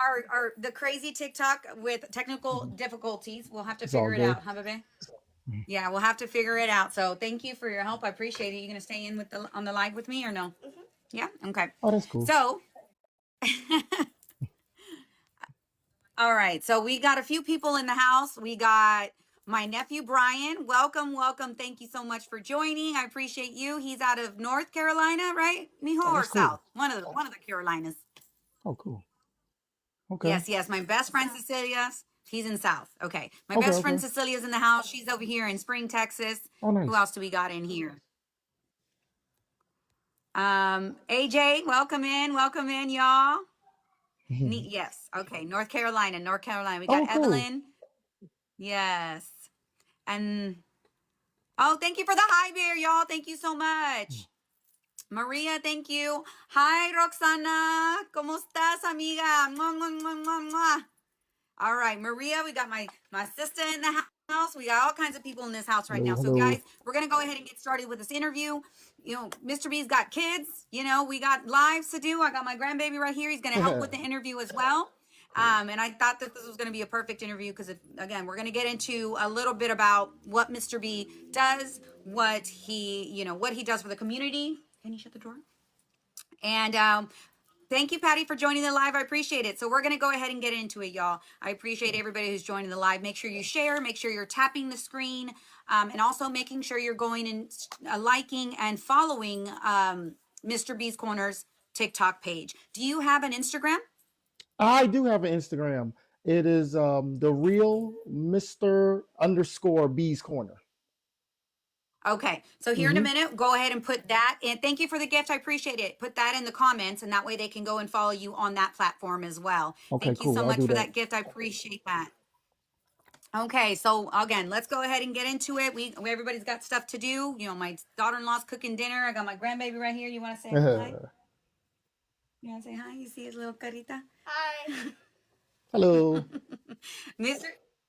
our the crazy TikTok with technical difficulties. We'll have to It's all figure it good. out, huh, baby? Yeah, we'll have to figure it out. So thank you for your help. I appreciate it. You gonna stay in with the on the live with me or no? Yeah. Okay. Oh, that's cool. So, all right. So we got a few people in the house. We got my nephew Brian. Welcome, welcome. Thank you so much for joining. I appreciate you. He's out of North Carolina, right? Mijo Oh, or that's cool. South? One of the Carolinas. Oh, cool. Okay. Yes, yes. My best friend Cecilia, he's in South. Okay. My Okay. best Okay. friend Cecilia's in the house. She's over here in Spring, Texas. Oh, Who nice. else do we got in here? AJ, welcome in, y'all. Yes. Okay. North Carolina, North Carolina. We got Oh, cool. Evelyn. Yes. And oh, thank you for the hi bear, y'all. Thank you so much. Maria, thank you. Hi, Roxana. ¿Cómo estás, amiga? Mwah, mwah, mwah, mwah, mwah. All right, Maria, we got my sister in the house. We got all kinds of people in this house right Hello. now. So, guys, Hello. we're gonna go ahead and get started with this interview. You know, Mr. B's got kids. You know, we got lives to do. I got my grandbaby right here. He's gonna help with the interview as well. Cool. And I thought that this was going to be a perfect interview because, again, we're going to get into a little bit about what Mr. B does, what what he does for the community. Can you shut the door? And thank you, Patty, for joining the live. I appreciate it. So we're going to go ahead and get into it, y'all. I appreciate everybody who's joining the live. Make sure you share. Make sure you're tapping the screen. And also making sure you're going and liking and following Mr. B's Corner's TikTok page. Do you have an Instagram? I do have an Instagram. It is the real Mr. underscore B's Corner. Okay, so here in a Mm-hmm. minute, go ahead and put that in. Thank you for the gift. I appreciate it. Put that in the comments, and that way they can go and follow you on that platform as well. Okay, Thank you cool. so I'll much do for that. that gift. I appreciate that. Okay, so again, let's go ahead and get into it. Everybody's got stuff to do. You know, my daughter-in-law's cooking dinner. I got my grandbaby right here. You want to say hi? You want to say hi? You see his little carita? Hi. Hello. Mr.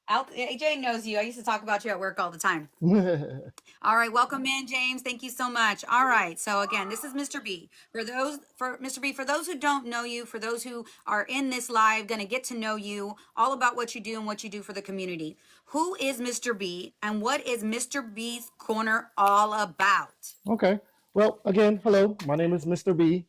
AJ knows you. I used to talk about you at work all the time. All right, welcome in, James. Thank you so much. All right, so again, this is Mr. B. For Mr. B, for those who don't know you, for those who are in this live, gonna get to know you, all about what you do and what you do for the community. Who is Mr. B, and what is Mr. B's Corner all about? Okay. Well, again, hello. My name is Mr. B.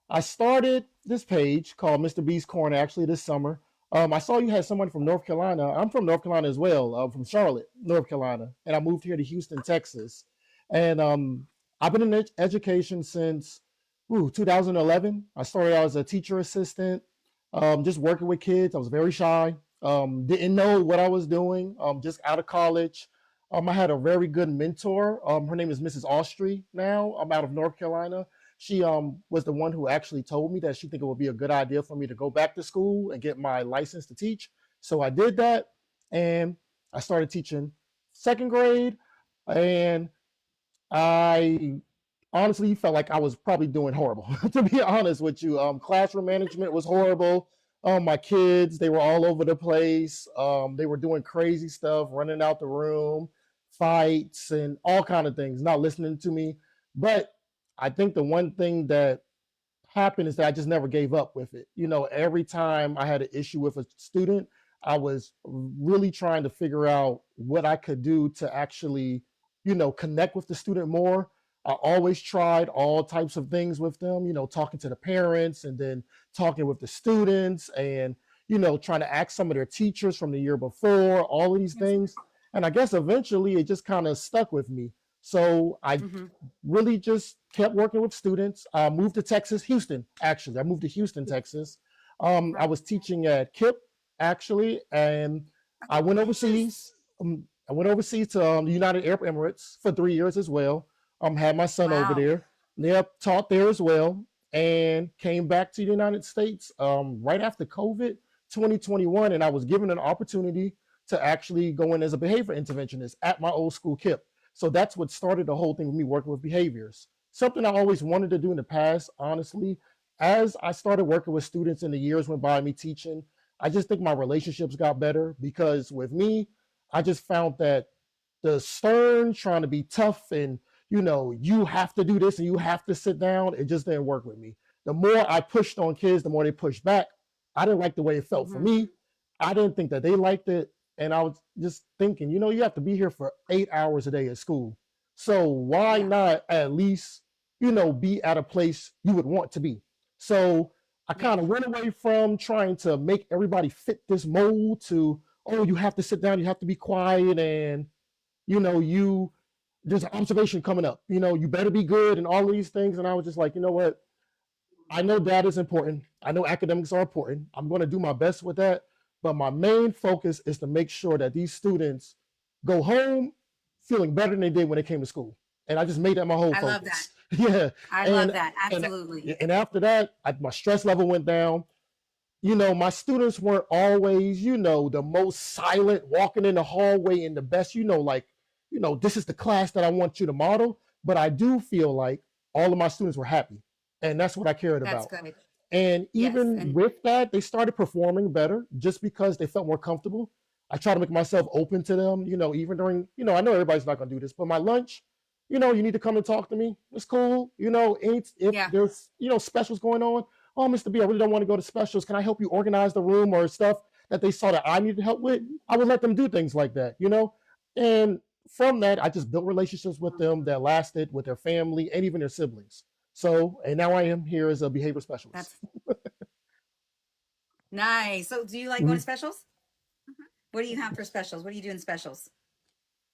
I started this page called Mr. B's Corner actually this summer. I saw you had someone from North Carolina. I'm from North Carolina as well. I'm from Charlotte, North Carolina, and I moved here to Houston, Texas. And I've been in education since 2011. I started out as a teacher assistant, just working with kids. I was very shy, didn't know what I was doing, just out of college. I had a very good mentor. Her name is Mrs. Austry now. I'm out of North Carolina. She was the one who actually told me that she think it would be a good idea for me to go back to school and get my license to teach. So I did that, and I started teaching second grade, and I honestly felt like I was probably doing horrible, to be honest with you. Classroom management was horrible. My kids, they were all over the place. They were doing crazy stuff, running out the room, fights, and all kind of things, not listening to me. But I think the one thing that happened is that I just never gave up with it. You know, every time I had an issue with a student, I was really trying to figure out what I could do to actually, connect with the student more. I always tried all types of things with them, talking to the parents and then talking with the students and, trying to ask some of their teachers from the year before, all of these Yes. things. And I guess eventually it just kind of stuck with me. So I Mm-hmm. really just kept working with students. I moved to Texas, Houston, actually. I moved to Houston, Texas. I Right. was teaching at KIPP, actually, and I went overseas. I went overseas to the United Arab Emirates for 3 years as well. Had my son over Wow. there. Yep, taught there as well, and came back to the United States right after COVID 2021, and I was given an opportunity to actually go in as a behavior interventionist at my old school KIPP. So that's what started the whole thing with me working with behaviors. Something I always wanted to do in the past, honestly. As I started working with students and the years went by me teaching, I just think my relationships got better because with me, I just found that the stern trying to be tough and you have to do this and you have to sit down, it just didn't work with me. The more I pushed on kids, the more they pushed back. I didn't like the way it felt for Mm-hmm. me. I didn't think that they liked it. And I was just thinking, you have to be here for 8 hours a day at school. So why Yeah. not at least, be at a place you would want to be? So I Yes. kind of went away from trying to make everybody fit this mold to, oh, you have to sit down, you have to be quiet, and you there's an observation coming up. You better be good and all of these things. And I was just like, you know what? I know data is important. I know academics are important. I'm going to do my best with that. But my main focus is to make sure that these students go home feeling better than they did when they came to school. And I just made that my whole I love that. focus. Yeah. I love And that. and Absolutely. and after that, my stress level went down. My students weren't always, the most silent, walking in the hallway in the best, like, this is the class that I want you to model. But I do feel like all of my students were happy. And that's what I cared That's about. good. And Yes. even And with that, they started performing better just because they felt more comfortable. I try to make myself open to them, even during, I know everybody's not going to do this, but my lunch, you need to come and talk to me. It's cool. If yeah. there's, specials going on, oh, Mr. B, I really don't want to go to specials. Can I help you organize the room or stuff that they saw that I needed help with? I would let them do things like that. And from that, I just built relationships with them that lasted with their family and even their siblings. So, and now I am here as a behavior specialist. That's nice. So do you like going Mhm. to specials? What do you have for specials? What do you do in specials?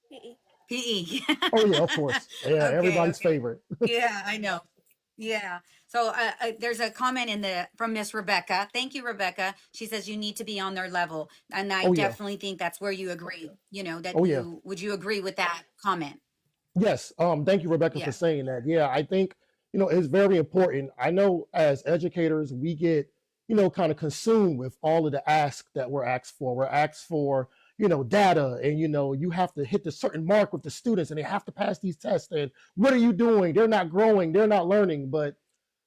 PE. PE. Oh yeah, of course. Yeah, Okay. everybody's Okay. favorite. Yeah, I know. Yeah. So there's a comment in the from Miss Rebecca. Thank you, Rebecca. She says you need to be on their level, and I Oh yeah. definitely think that's where you agree. That Oh yeah. you would you agree with that comment? Yes. Thank you, Rebecca, for Yeah. saying that. Yeah, I think, it's very important. I know as educators, we get, kind of consumed with all of the asks that we're asked for. We're asked for, data, and you have to hit the certain mark with the students and they have to pass these tests. And what are you doing? They're not growing, they're not learning. But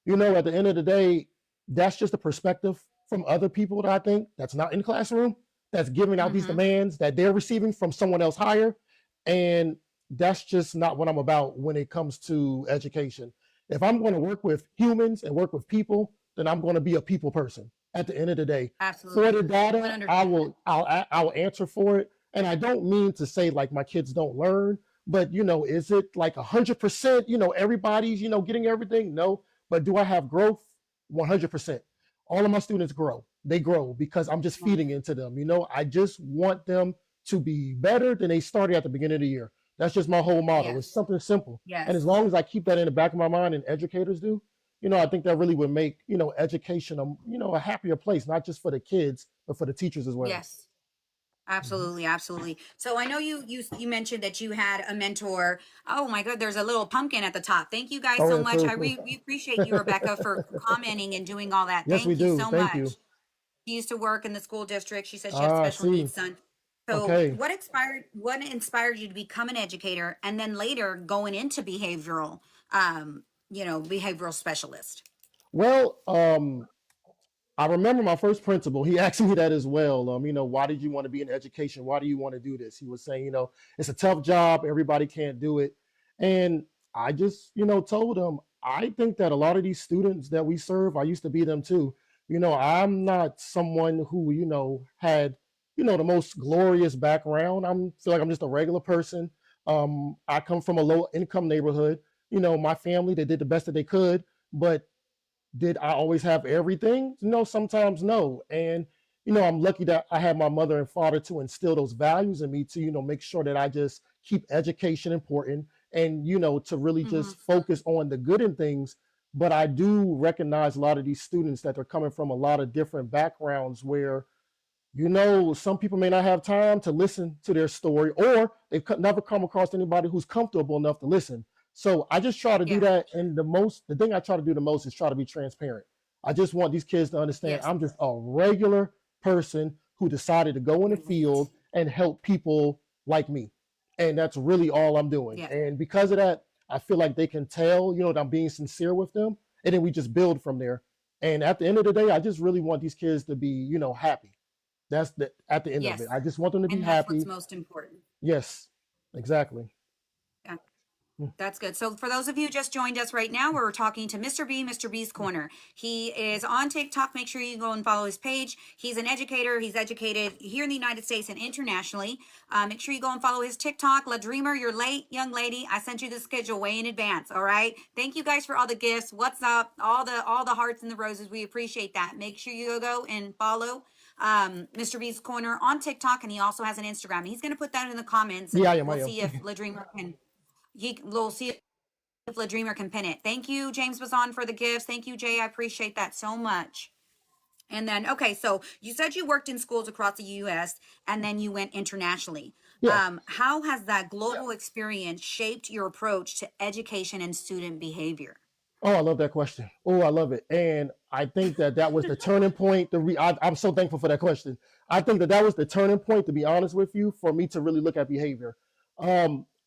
at the end of the day, that's just a perspective from other people that I think that's not in the classroom, that's giving out these Mm-hmm. demands that they're receiving from someone else higher. And that's just not what I'm about when it comes to education. If I'm going to work with humans and work with people, then I'm going to be a people person at the end of the day. For Absolutely. the data, 100%. I'll answer for it. And I don't mean to say like my kids don't learn, but is it like 100%, everybody's, getting everything? No. But do I have growth? 100%. All of my students grow. They grow because I'm just feeding into them. I just want them to be better than they started at the beginning of the year. That's just my whole model. It's Yes. something simple. Yes. And as long as I keep that in the back of my mind, and educators do, I think that really would make, education a happier place, not just for the kids, but for the teachers as well. Yes. Absolutely, absolutely. So I know you mentioned that you had a mentor. Oh my God, there's a little pumpkin at the top. Thank you guys Oh, so yeah, much. cool. We appreciate you, Rebecca, for commenting and doing all that. Yes, we Thank you do. so Thank much. you. She used to work in the school district. She says she has a Ah, special see. needs son. So Okay. what inspired you to become an educator and then later going into behavioral specialist? Well, I remember my first principal. He asked me that as well. Why did you want to be in education? Why do you want to do this? He was saying, it's a tough job. Everybody can't do it. And I just, told him, I think that a lot of these students that we serve, I used to be them too. I'm not someone who, had, the most glorious background. Feel like I'm just a regular person. I come from a low income neighborhood. My family, they did the best that they could, but did I always have everything? No, sometimes no. And, I'm lucky that I had my mother and father to instill those values in me to, make sure that I just keep education important and, to really Mm-hmm. just focus on the good in things. But I do recognize a lot of these students that they're coming from a lot of different backgrounds where, some people may not have time to listen to their story, or they've never come across anybody who's comfortable enough to listen. So I just try to do Yeah. that. And the thing I try to do the most is try to be transparent. I just want these kids to understand Yes. I'm just a regular person who decided to go in the Right. field and help people like me. And that's really all I'm doing. Yeah. And because of that, I feel like they can tell, that I'm being sincere with them. And then we just build from there. And at the end of the day, I just really want these kids to be, happy. That's at the end of it. Yes. I just want them to be And that's what's happy. most important. Yes, exactly. Yeah. That's good. So for those of you who just joined us right now, we're talking to Mr. B, Mr. B's Corner. He is on TikTok. Make sure you go and follow his page. He's an educator. He's educated here in the United States and internationally. Make sure you go and follow his TikTok. La Dreamer, you're late, young lady. I sent you the schedule way in advance. All right. Thank you guys for all the gifts. What's up? All the hearts and the roses. We appreciate that. Make sure you go and follow Mr. B's Corner on TikTok, and he also has an Instagram. He's going to put that in the comments, and Yeah, I am. I we'll am. see if La Dreamer can. We'll see if La Dreamer can pin it. Thank you, James Bazan, for the gifts. Thank you, Jay. I appreciate that so much. And then, okay, so you said you worked in schools across the U.S. and then you went internationally. Yeah. How has that global experience shaped your approach to education and student behavior? Oh, I love that question. Oh, I love it. And I think that that was the turning point. I'm so thankful for that question. I think that that was the turning point, to be honest with you, for me to really look at behavior.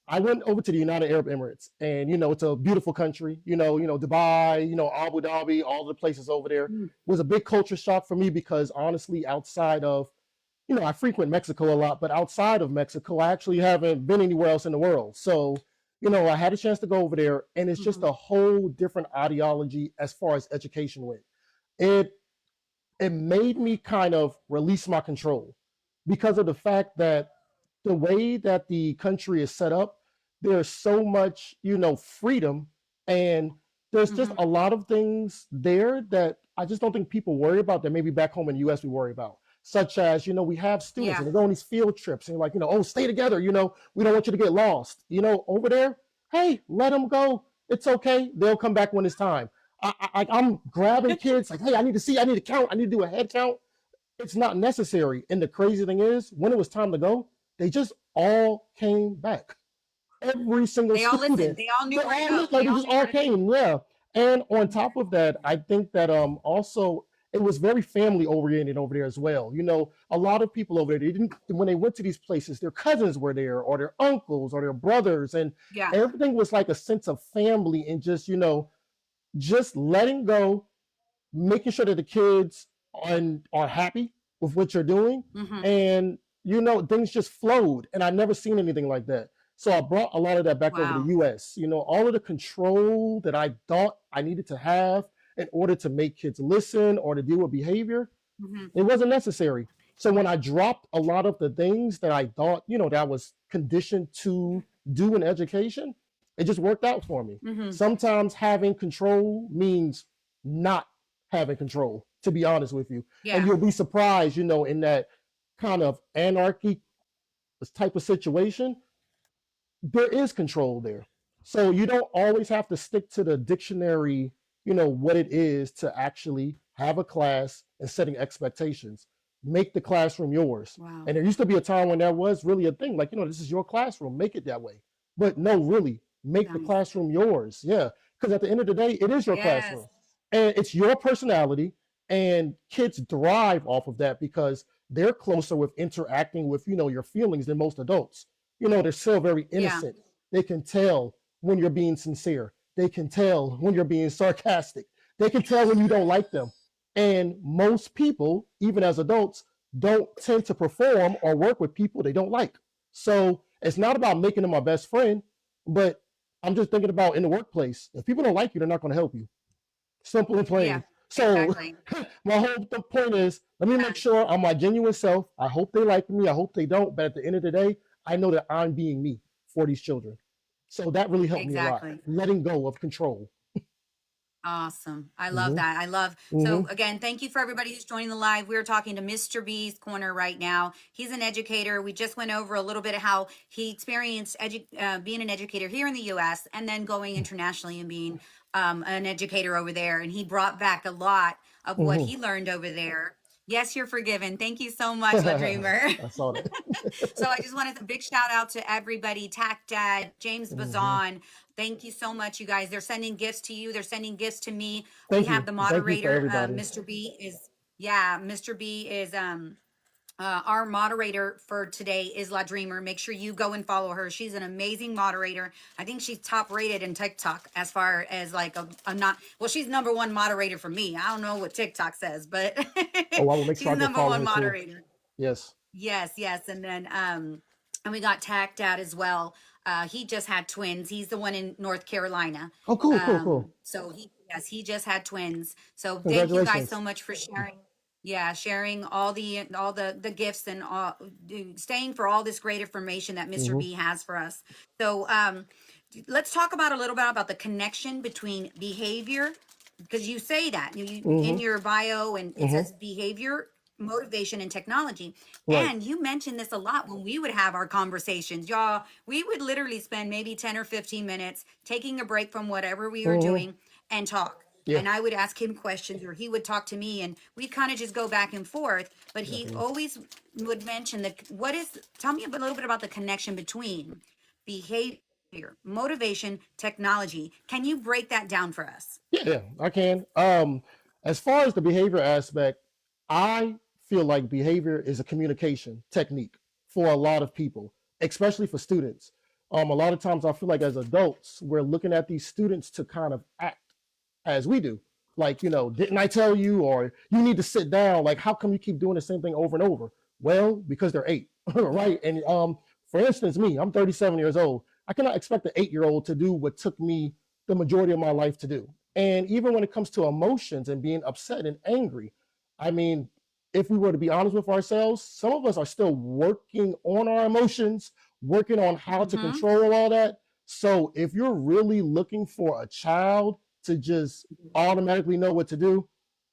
I went over to the United Arab Emirates, and it's a beautiful country. Dubai, Abu Dhabi, all the places over there. Was a big culture shock for me because honestly, outside of, I frequent Mexico a lot, but outside of Mexico, I actually haven't been anywhere else in the world. So, I had a chance to go over there, and it's just a whole different ideology as far as education went. It it made me kind of release my control because of the fact that the way that the country is set up, there's so much, freedom, and there's just Mm-hmm. a lot of things there that I just don't think people worry about that maybe back home in the US we worry about. Such as, we have students Yeah. and they go on these field trips and you're like, oh, stay together, we don't want you to get lost. Over there, hey, let them go. It's okay. They'll come back when it's time. I'm grabbing kids like, hey, I need to see, I need to count, I need to do a head count. It's not necessary. And the crazy thing is, when it was time to go, they just all came back. Every single They all listened. student. They all knew They where to all go. looked like They they all just knew where all to go. came, yeah. And on top of that, I think that also it was very family oriented over there as well. A lot of people over there, they didn't when they went to these places, their cousins were there, or their uncles, or their brothers, and Yeah. everything was like a sense of family and just letting go, making sure that the kids are happy with what you're doing, Mm-hmm. and things just flowed, and I never seen anything like that. So I brought a lot of that back over to Wow. US. All of the control that I thought I needed to have in order to make kids listen or to deal with behavior, Mm-hmm. it wasn't necessary. So when I dropped a lot of the things that I thought, that I was conditioned to do in education, it just worked out for me. Mm-hmm. Sometimes having control means not having control, to be honest with you. And Yeah. you'll be surprised, in that kind of anarchy type of situation, there is control there. So you don't always have to stick to the dictionary, what it is to actually have a class and setting expectations. Make the classroom yours. Wow. And there used to be a time when that was really a thing, like, this is your classroom, make it that way. But no, really, make the Nice. classroom yours. Yeah. Because at the end of the day, it is your Yes. classroom. And it's your personality. And kids thrive off of that because they're closer with interacting with, your feelings than most adults. They're still very Yeah. innocent. They can tell when you're being sincere. They can tell when you're being sarcastic. They can tell when you don't like them. And most people, even as adults, don't tend to perform or work with people they don't like. So it's not about making them my best friend, but I'm just thinking about in the workplace. If people don't like you, they're not going to help you. Simple and plain. Yeah. So Exactly. my whole point is, let me make sure I'm my genuine self. I hope they like me. I hope they don't. But at the end of the day, I know that I'm being me for these children. So that really helped me a lot. Exactly. Letting go of control. Awesome. I love hmm that. I love. hmm So again, thank you for everybody who's joining the live. We're talking to Mr. B's Corner right now. He's an educator. We just went over a little bit of how he experienced being an educator here in the U.S. and then going internationally and being an educator over there. And he brought back a lot of what hmm he learned over there. Yes, you're forgiven. Thank you so much, La Dreamer. I saw that. So I just wanted a big shout out to everybody, Tac Dad, James hmm Bazan. Thank you so much, you guys. They're sending gifts to you. They're sending gifts to me. We Thank have you. the Thank you for moderator, everybody. Mr. B is, yeah, Mr. B is our moderator for today is La Dreamer. Make sure you go and follow her. She's an amazing moderator. I think she's top rated in TikTok as far as like a not, well, she's number one moderator for me. I don't know what TikTok says, but Oh, I will make she's sure I the go number follow one her too. moderator. Yes. Yes, yes. And then and we got Tac Dad as well. He just had twins. He's the one in North Carolina. Oh, cool, cool, cool. So he just had twins. So thank you guys so Congratulations. much for sharing. Yeah, sharing all the gifts and all staying for all this great information that Mr. Hmm. B has for us. So let's talk about a little bit about the connection between behavior, because you say that in Hmm. your bio, and it Hmm. says behavior, motivation, and technology. Right. And you mentioned this a lot when we would have our conversations, y'all. We would literally spend maybe 10 or 15 minutes taking a break from whatever we were Hmm. doing and talk. Yeah, And I would ask him questions, or he would talk to me, and we'd kind of just go back and forth. But he definitely. always would mention that tell me a little bit about the connection between behavior, motivation, technology. Can you break that down for us? Yeah, yeah, I can. As far as the behavior aspect, I feel like behavior is a communication technique for a lot of people, especially for students. A lot of times I feel like as adults, we're looking at these students to kind of act as we do. Like, didn't I tell you? Or you need to sit down. Like, how come you keep doing the same thing over and over? Well, because they're eight, Yeah. right? And for instance, me, I'm 37 years old. I cannot expect an 8-year old to do what took me the majority of my life to do. And even when it comes to emotions and being upset and angry, I mean, if we were to be honest with ourselves, some of us are still working on our emotions, working on how to Mm-hmm. control all that. So if you're really looking for a child to just automatically know what to do,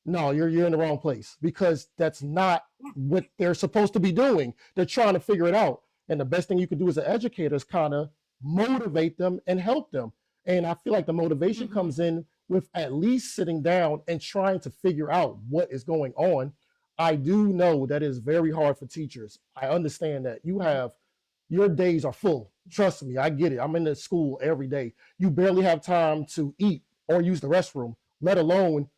no, you're in the wrong place, because that's not what they're supposed to be doing. They're trying to figure it out. And the best thing you can do as an educator is kind of motivate them and help them. And I feel like the motivation Mm-hmm. comes in with at least sitting down and trying to figure out what is going on. I do know that is very hard for teachers. I understand that your days are full. Trust me, I get it. I'm in the school every day. You barely have time to eat or use the restroom, let alone,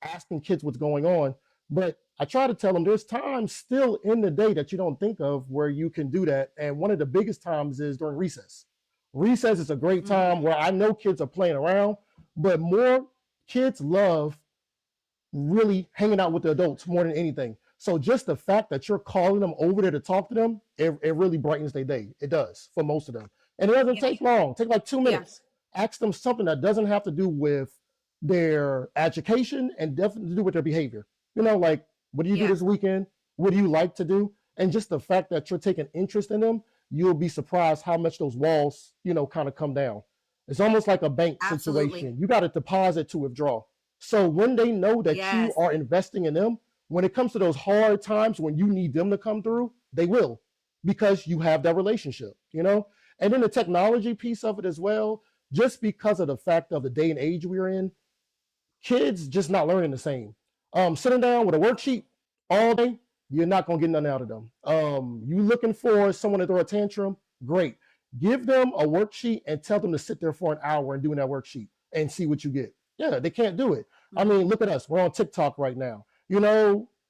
asking kids what's going on. But I try to tell them there's times still in the day that you don't think of where you can do that. And one of the biggest times is during recess. Recess is a great time where I know kids are playing around, but more kids love really hanging out with the adults more than anything. So just the fact that you're calling them over there to talk to them, it really brightens their day. It does for most of them. And it doesn't Yeah. take long. Take like 2 Yeah. minutes. Ask them something that doesn't have to do with their education and definitely to do with their behavior. Like, what do you do Yeah. this weekend? What do you like to do? And just the fact that you're taking interest in them, you'll be surprised how much those walls, kind of come down. It's almost like a bank Absolutely. situation. You got to deposit to withdraw. So when they know that you Yes. are investing in them, when it comes to those hard times when you need them to come through, they will, because you have that relationship. And then the technology piece of it as well, just because of the fact of the day and age we're in, kids just not learning the same. Sitting down with a worksheet all day, you're not gonna get nothing out of them. You looking for someone to throw a tantrum? Great. Give them a worksheet and tell them to sit there for an hour and doing that worksheet and see what you get. Yeah, they can't do it. I mean, look at us. We're on TikTok right now.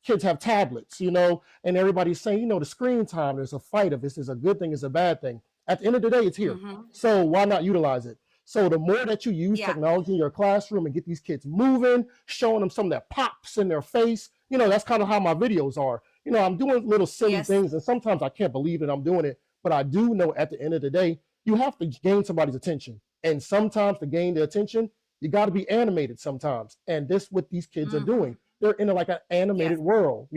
Kids have tablets, and everybody's saying, the screen time, there's a fight if this is a good thing, is a bad thing. At the end of the day, it's here. Mm-hmm. So why not utilize it? So the more that you use Yeah. technology in your classroom and get these kids moving, showing them something that pops in their face, that's kind of how my videos are. I'm doing little silly Yes. things, and sometimes I can't believe that I'm doing it, but I do know at the end of the day, you have to gain somebody's attention. And sometimes to gain their attention, you got to be animated sometimes. And this what these kids are Mm-hmm. doing. They're in like an animated Yes. world.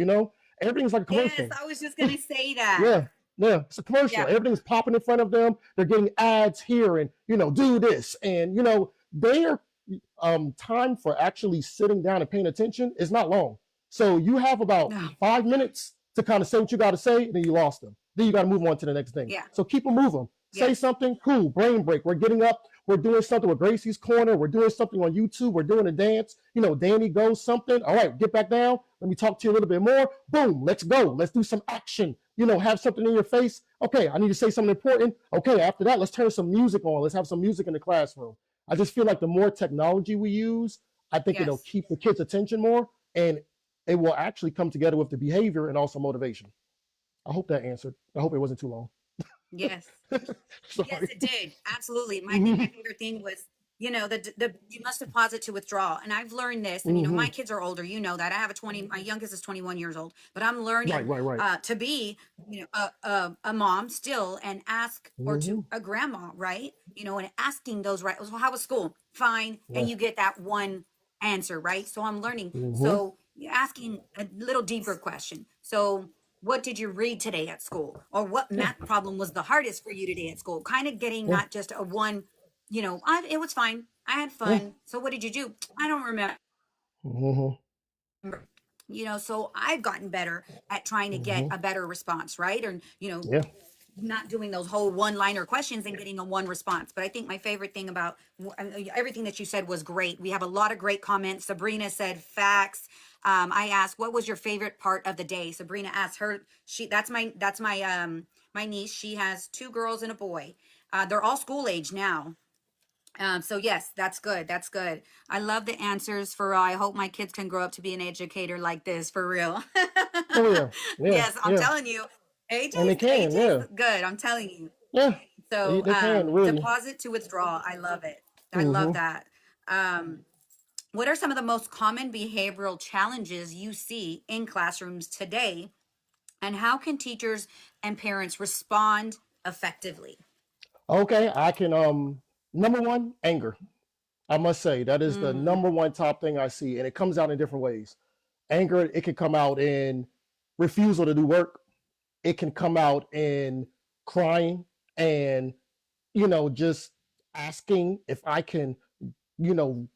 Everything's like a commercial. Yes. I was just gonna say that. Yeah, yeah, it's a commercial. Yeah. Everything's popping in front of them. They're getting ads here and do this. And their time for actually sitting down and paying attention is not long. So you have about No. 5 minutes to kind of say what you got to say, and then you lost them. Then you got to move on to the next thing. Yeah. So keep them moving. Say Yes. something cool, brain break. We're getting up, we're doing something with Gracie's Corner, we're doing something on YouTube, we're doing a dance. Danny goes something. All right, get back down. Let me talk to you a little bit more. Boom, let's go. Let's do some action. Have something in your face. Okay, I need to say something important. Okay, after that, let's turn some music on. Let's have some music in the classroom. I just feel like the more technology we use, I think it'll Yes. keep the kids' attention more, and it will actually come together with the behavior and also motivation. I hope that answered. I hope it wasn't too long. Yes. Sorry. Yes, it did. Absolutely. My Mhm. favorite thing was, the you must deposit to withdraw. And I've learned this, and Hmm. my kids are older, that I have my youngest is 21 years old, but I'm Right, learning right, right. to be, a mom still, and ask, or to Hmm. a grandma, right? And asking those, right? So how was school? Fine. And Yeah. you get that one answer, right? So I'm learning. Hmm. So you're asking a little deeper question. So what did you read today at school? Or what Yeah. math problem was the hardest for you today at school? Kind of getting Yeah. not just a one, it was fine. I had Yeah. fun. So what did you do? I don't remember. Hmm. So I've gotten better at trying to get Hmm. a better response, right? Or, Yeah. not doing those whole one liner questions and getting a one response. But I think my favorite thing about everything that you said was great. We have a lot of great comments. Sabrina said facts. I asked, what was your favorite part of the day? Sabrina asked my niece. She has two girls and a boy. They're all school age now. So yes, that's good. That's good. I love the answers for, I hope my kids can grow up to be an educator like this, for real. Oh yeah. Yeah. Yes, I'm Yeah. telling you. And they can. AJ's Yeah. good. I'm telling you. Yeah. So, They can really. deposit to withdraw. I love it. I love Hmm. that. Um, what are some of the most common behavioral challenges you see in classrooms today, and how can teachers and parents respond effectively? Okay, I can. Number one, anger. I must say that is the Mm, number one top thing I see, and it comes out in different ways. Anger, it can come out in refusal to do work. It can come out in crying and just asking if I can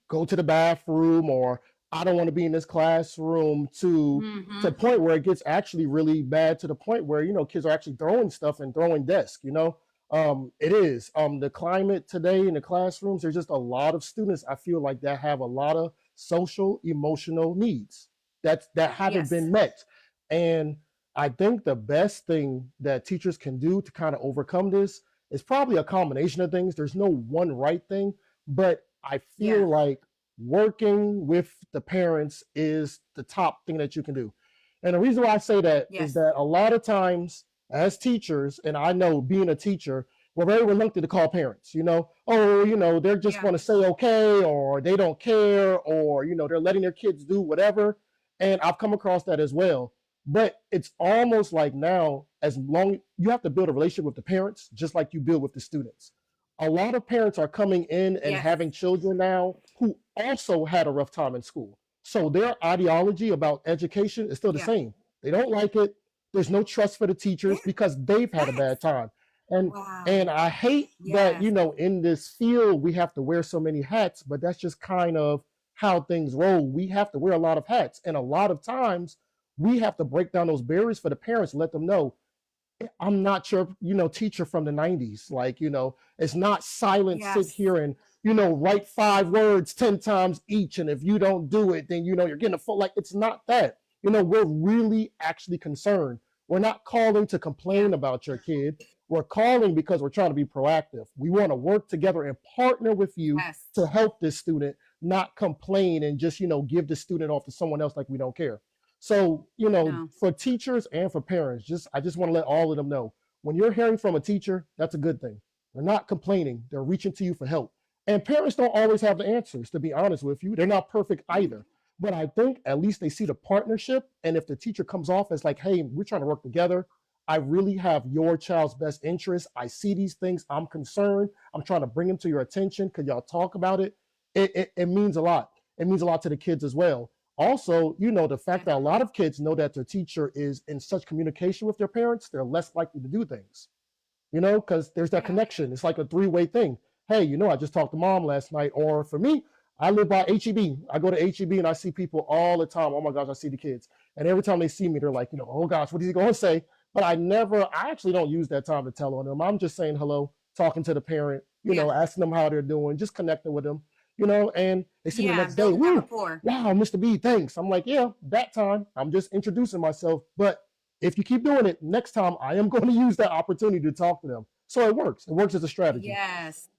go to the bathroom, or I don't want to be in this classroom, to the mm-hmm. point where it gets actually really bad, to the point where kids are actually throwing stuff and throwing desks. It is the climate today in the classrooms. There's just a lot of students, I feel like, that have a lot of social emotional needs that haven't Yes. been met. And I think the best thing that teachers can do to kind of overcome this is probably a combination of things. There's no one right thing, but I Yeah. feel like working with the parents is the top thing that you can do. And the reason why I say that is Yes. that a lot of times as teachers, and I know being a teacher, we're very reluctant to call parents, oh, they're just Yeah. going to say okay, or they don't care, or, they're letting their kids do whatever. And I've come across that as well. But it's almost like now, as long you have to build a relationship with the parents, just like you build with the students. A lot of parents are coming in and Yes. having children now who also had a rough time in school. So their ideology about education is still the Yeah. same. They don't like it. There's no trust for the Yeah. teachers because they've had a bad Facts. time. And Wow. and I hate that, Yes. in this field we have to wear so many hats, but that's just kind of how things roll. We have to wear a lot of hats. And a lot of times we have to break down those barriers for the parents, let them know I'm not your, teacher from the 90s. Like, it's not silent, sit Yes. here and, write 5 words 10 times each. And if you don't do it, then, you're getting a full, like, it's not that. We're really actually concerned. We're not calling to Yeah. complain about your kid. We're calling because we're trying to be proactive. We want to work together and partner with you Yes. to help this student, not complain and just, give the student off to someone else like we don't care. So, No. for teachers and for parents, I just want to let all of them know, when you're hearing from a teacher, that's a good thing. They're not complaining, they're reaching to you for help. And parents don't always have the answers, to be honest with you. They're not perfect either. But I think at least they see the partnership. And if the teacher comes off as like, hey, we're trying to work together, I really have your child's best interest. I see these things. I'm concerned. I'm trying to bring them to your attention. Could y'all talk about it? It means a lot. It means a lot to the kids as well. Also, the fact Yes. that a lot of kids know that their teacher is in such communication with their parents, they're less likely to do things, because there's that Yeah. connection. It's like a three-way thing. Hey, I just talked to mom last night. Or for me, I live by HEB. I go to HEB and I see people all the time. Oh my gosh, I see the kids. And every time they see me, they're like, oh gosh, what is he going to say? But I actually don't use that time to tell on them. I'm just saying hello, talking to the parent, Yeah. asking them how they're doing, just connecting with them, and they see me the Yeah. next day. Building that Woo, rapport. wow, Mr. B, thanks. I'm like, yeah, that time I'm just introducing myself. But if you keep doing it, next time I am going to use that opportunity to talk to them. So it works. It works as a strategy. Yes.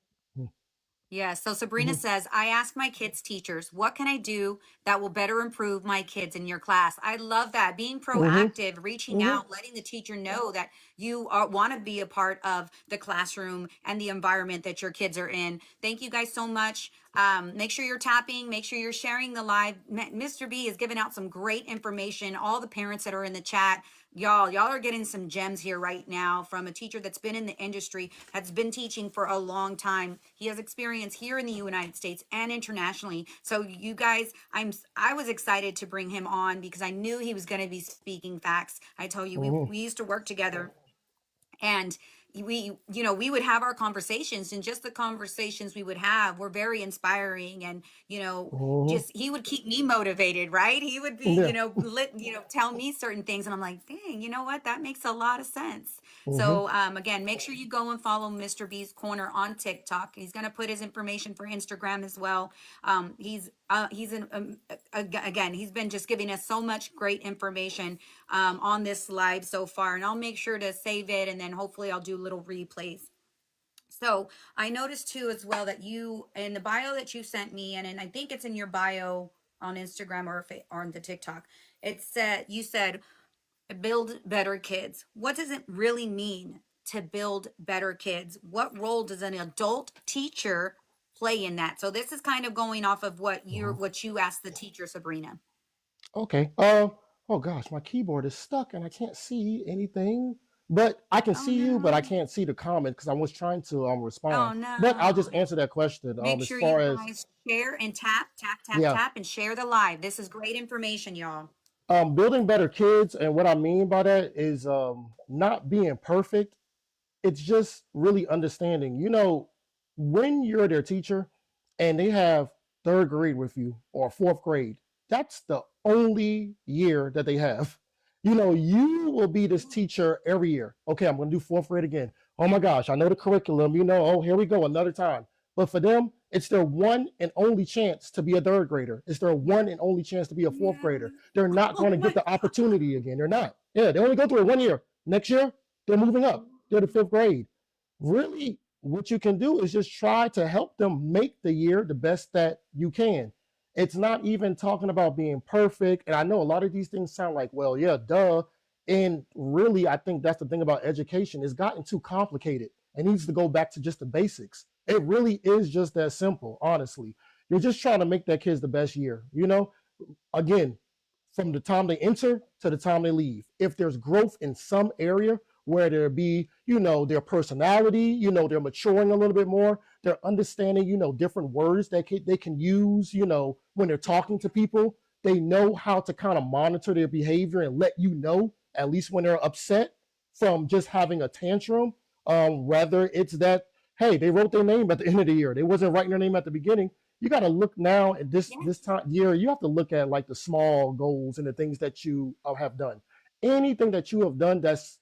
Yeah, so Sabrina Hmm. says, I ask my kids' teachers, what can I do that will better improve my kids in your class? I love that. Being Hmm. proactive, reaching Hmm. out, letting the teacher know that you want to be a part of the classroom and the environment that your kids are in. Thank you guys so much. Make sure you're tapping, make sure you're sharing the live. Mr. B is giving out some great information. All the parents that are in the chat, y'all are getting some gems here right now from a teacher that's been in the industry, has been teaching for a long time. He has experience here in the United States and internationally. So you guys, I was excited to bring him on because I knew he was going to be speaking facts. I told you, Hmm. we used to work together, and we would have our conversations, and just the conversations we would have were very inspiring. And Hmm. just he would keep me motivated, right? He would be, Yeah. tell me certain things, and I'm like, dang, you know what, that makes a lot of sense. Hmm. So again, make sure you go and follow Mr. B's Corner on TikTok. He's going to put his information for Instagram as well. He's an again, he's been just giving us so much great information on this live so far, and I'll make sure to save it, and then hopefully I'll do little replays. So I noticed too as well that you, in the bio that you sent me, and I think it's in your bio on Instagram or on the TikTok, it said, you said build better kids. What does it really mean to build better kids? What role does an adult teacher play in that? So this is kind of going off of Hmm. what you asked the teacher, Sabrina. Okay. Oh gosh, my keyboard is stuck and I can't see anything. But I can Oh see you, but I no. can't see the comment because I was trying to respond. Oh But I'll just no. answer that question. Make As sure far you as guys share and tap, tap, tap, yeah, tap, and share the live. This is great information, y'all. building better kids, and what I mean by that is not being perfect. It's just really understanding. When you're their teacher and they have third grade with you or fourth grade, that's the only year that they have. You will be this teacher every year. Okay, I'm going to do fourth grade again. Oh my gosh, I know the curriculum. Oh, here we go, another time. But for them, it's their one and only chance to be a third grader. It's their one and only chance to be a fourth Yeah. grader. They're not Oh going to my get the God. opportunity again. They're not. Yeah, they only go through it 1 year. Next year, they're moving up. They're the fifth grade. Really, what you can do is just try to help them make the year the best that you can. It's not even talking about being perfect. And I know a lot of these things sound like, well, yeah, duh. And really, I think that's the thing about education. It's gotten too complicated. It needs to go back to just the basics. It really is just that simple, honestly. You're just trying to make that kids the best year. Again, from the time they enter to the time they leave. If there's growth in some area where there be, their personality, they're maturing a little bit more, they're understanding, different words that they can use, when they're talking to people, they know how to kind of monitor their behavior and let you know, at least when they're upset from just having a tantrum. Whether it's that, hey, they wrote their name at the end of the year, they wasn't writing their name at the beginning, you got to look now at this Yes. time year. You have to look at like the small goals and the things that you have done. Anything that you have done that's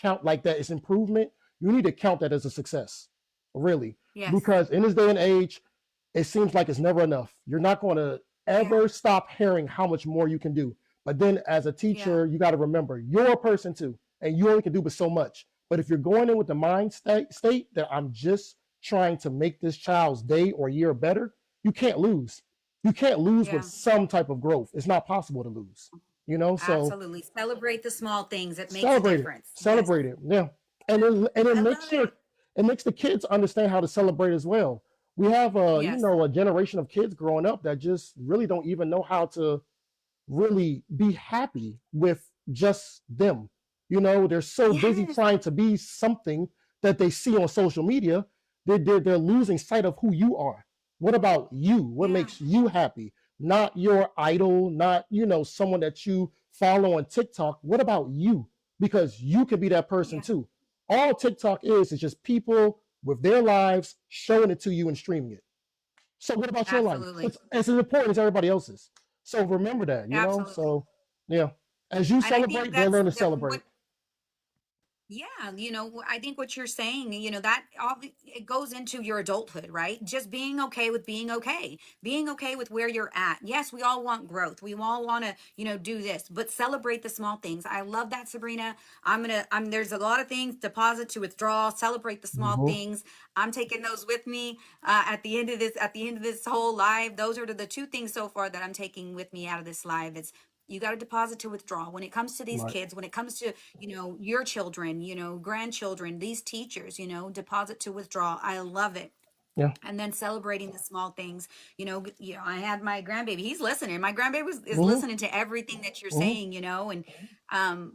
count like that is improvement. You need to count that as a success, really, Yes. because in this day and age, it seems like it's never enough. You're not going to Yeah. ever stop hearing how much more you can do. But then, as a Yeah. teacher, you got to remember you're a person too, and you only can do but so much. But if you're going in with the state that I'm just trying to make this child's day or year better, you can't lose. You can't lose with Yeah. some type of growth. It's not possible to lose. So Absolutely. Celebrate the small things. It makes a celebrate it, difference. Yes. celebrate it. Yeah, and it I love makes it. the kids understand how to celebrate as well. We have Yes. a generation of kids growing up that just really don't even know how to really be happy with just them. They're so busy Yes. trying to be something that they see on social media, they're losing sight of who you are. What about you? What Yeah. makes you happy? Not your idol, not, someone that you follow on TikTok. What about you? Because you could be that person Yeah. too. All TikTok is just people with their lives showing it to you and streaming it. So what about your life? Absolutely. It's as important as everybody else's. So remember that. Absolutely. So yeah, as you And I think celebrate, they'll learn to that what celebrate. Yeah, I think what you're saying, that it goes into your adulthood, right? Just being okay with being okay with where you're at. Yes, we all want growth. We all want to, do this, but celebrate the small things. I love that, Sabrina. There's a lot of things, deposit to withdraw, celebrate the small Hmm. things. I'm taking those with me at the end of this whole live. Those are the two things so far that I'm taking with me out of this live. It's you got to deposit to withdraw when it comes to these Right. kids, when it comes to your children, grandchildren, these teachers, deposit to withdraw. I love it. Yeah. And then celebrating the small things. I had my grandbaby, he's listening. My grandbaby is Hmm. listening to everything that you're Hmm. saying, and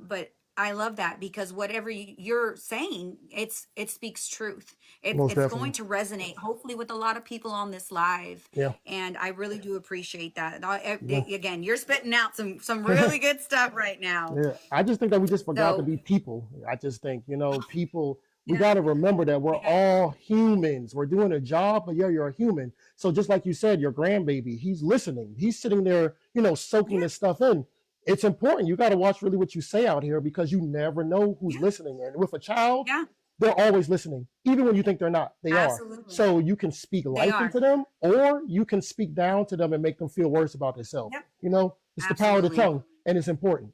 but I love that because whatever you're saying, it speaks truth. Most It's going definitely. to resonate hopefully with a lot of people on this live. Yeah. And I really do appreciate that. Yeah. Again, you're spitting out some really good stuff right now. Yeah, I just think that we just forgot to So be people. I just think, people, we yeah, got to remember that we're yeah, all humans. We're doing a job, but yeah, you're a human. So just like you said, your grandbaby, he's listening. He's sitting there, soaking yeah, this stuff in. It's important. You got to watch really what you say out here because you never know who's yeah, listening. And with a child, yeah, they're always listening, even when you think they're not. They are. absolutely. So you can speak They life are. into them, or you can speak down to them and make them feel worse about themselves. Yep, It's the power of the absolutely. tongue, and it's important.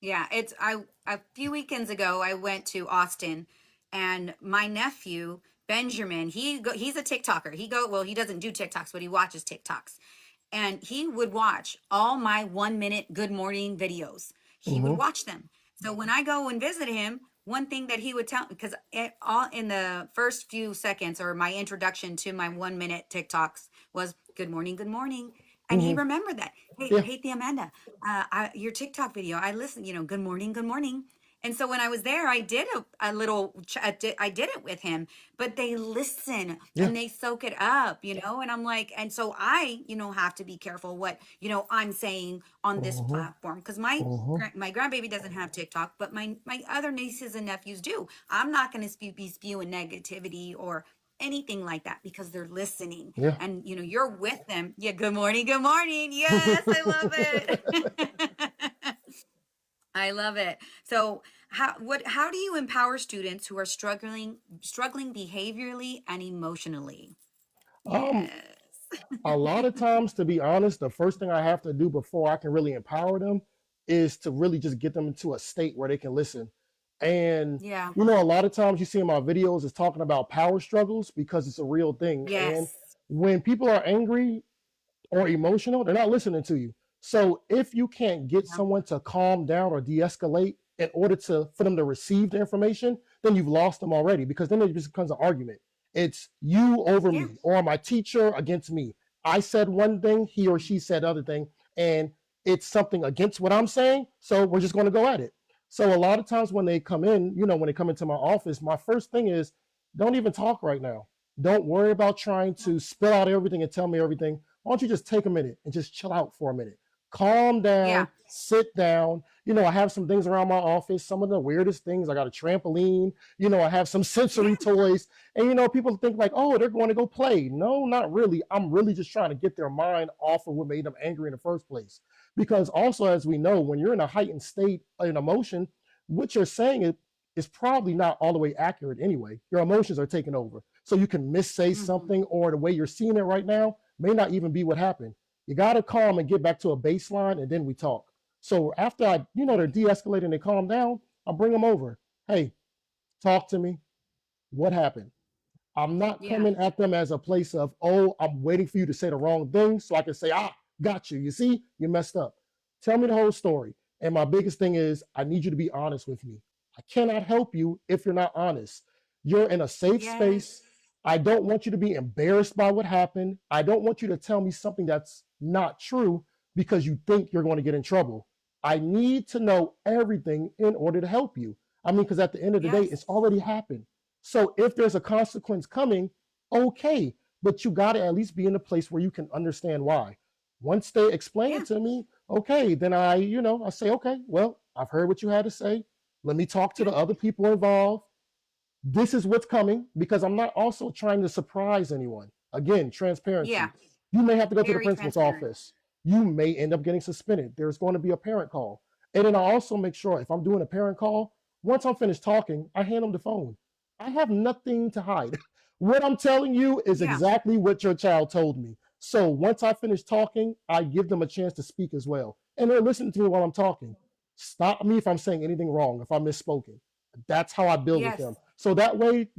Yeah, it's I a few weekends ago I went to Austin, and my nephew Benjamin, he's a TikToker. He doesn't do TikToks, but he watches TikToks. And he would watch all my 1 minute good morning videos. He would Hmm. watch them. So when I go and visit him, one thing that he would tell, because all in the first few seconds or my introduction to my 1 minute TikToks was good morning, good morning. And he Hmm. remembered that. Yeah. Hey, the Amanda, your TikTok video, I listen, good morning, good morning. And so when I was there, I did a little, I did it with him, but they listen Yeah. and they soak it up, and I'm like, and so I, have to be careful what, I'm saying on this Hmm. platform because my, Hmm. my grandbaby doesn't have TikTok, but my other nieces and nephews do. I'm not going to be spewing negativity or anything like that because they're listening Yeah. and you're with them. Yeah, good morning, good morning. Yes, I love it. I love it. So how do you empower students who are struggling behaviorally and emotionally? um, Yes. a lot of times, to be honest, the first thing I have to do before I can really empower them is to really just get them into a state where they can listen. And Yeah. a lot of times you see in my videos is talking about power struggles because it's a real thing. And Yes. when people are angry or emotional, they're not listening to you. So if you can't get Yeah. someone to calm down or de-escalate in order for them to receive the information, then you've lost them already because then it just becomes an argument. It's you over Yeah. me or my teacher against me. I said one thing, he or she said other thing, and it's something against what I'm saying. So we're just going to go at it. So a lot of times when they come in, when they come into my office, my first thing is don't even talk right now. Don't worry about trying to spill out everything and tell me everything. Why don't you just take a minute and just chill out for a minute? Calm down, Yeah. sit down. I have some things around my office, some of the weirdest things. I got a trampoline, I have some sensory Yeah. toys. And people think like, oh, they're going to go play. No, not really. I'm really just trying to get their mind off of what made them angry in the first place. Because also, as we know, when you're in a heightened state in emotion, what you're saying is probably not all the way accurate anyway. Your emotions are taking over. So you can missay Hmm. something, or the way you're seeing it right now may not even be what happened. You got to calm and get back to a baseline, and then we talk. So after they're de-escalating, they calm down, I'll bring them over. Hey, talk to me. What happened? I'm not Yeah. coming at them as a place of, oh, I'm waiting for you to say the wrong thing so I can say, got you. You see, you messed up. Tell me the whole story. And my biggest thing is, I need you to be honest with me. I cannot help you if you're not honest. You're in a safe space. Yes. I don't want you to be embarrassed by what happened. I don't want you to tell me something that's not true because you think you're going to get in trouble. I need to know everything in order to help you. I mean, because at the end of the day, Yes. it's already happened. So if there's a consequence coming, okay, but you got to at least be in a place where you can understand why. Once they explain Yeah. it to me, okay, then I say, okay, well, I've heard what you had to say. Let me talk to Yeah. the other people involved. This is what's coming because I'm not also trying to surprise anyone. Again, Yeah. transparency. You may have to go to the Very principal's transparent. office. You may end up getting suspended. There's going to be a parent call. And then I also make sure if I'm doing a parent call, Once I'm finished talking, I hand them the phone. I have nothing to hide. What I'm telling you is Yeah. exactly what your child told me. So once I finish talking, I give them a chance to speak as well. And they're listening to me while I'm talking. Stop me if I'm saying anything wrong, if I'm misspoken. That's how I build with them. Yes. So that way,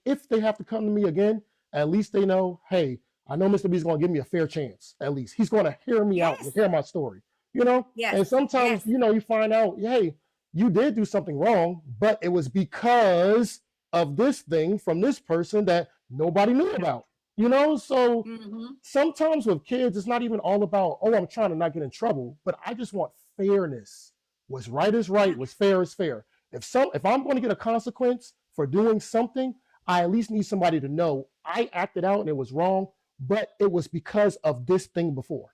if they have to come to me again, at least they know, hey, I know Mr. B is going to give me a fair chance. At least he's going to hear me out and Yes. hear my story. You know, Yes. and sometimes, Yes. you find out, hey, you did do something wrong, but it was because of this thing from this person that nobody knew about. So Mm-hmm. sometimes with kids, it's not even all about, oh, I'm trying to not get in trouble, but I just want fairness. What's right is Yeah. right, what's fair is fair. If I'm going to get a consequence for doing something, I at least need somebody to know I acted out and it was wrong, but it was because of this thing before.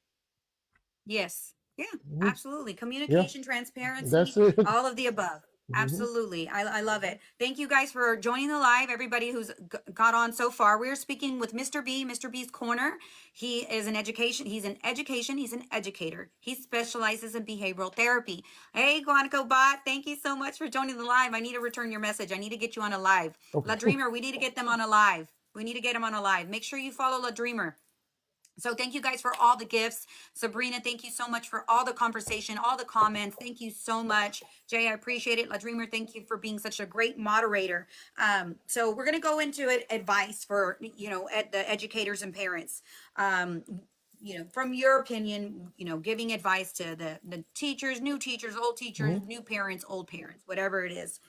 Yes. Yeah, Mhm. absolutely. Yeah, Communication, transparency, that's it. all of the above. Mhm. Absolutely. I love it. Thank you guys for joining the live. Everybody who's got on so far. We're speaking with Mr. B, Mr. B's Corner. He is an education. He's an education. He's an educator. He specializes in behavioral therapy. Hey, Guanaco Bot, thank you so much for joining the live. I need to return your message. I need to get you on a live. La Okay. Dreamer, we need to get them on a live. We need to get them on a live. Make sure you follow La Dreamer. So thank you guys for all the gifts. Sabrina, thank you so much for all the conversation, all the comments. Thank you so much. Jay, I appreciate it. La Dreamer, thank you for being such a great moderator. So we're going to go into it, advice for, the educators and parents. From your opinion, giving advice to the teachers, old Mhm. new parents, old parents, whatever it is.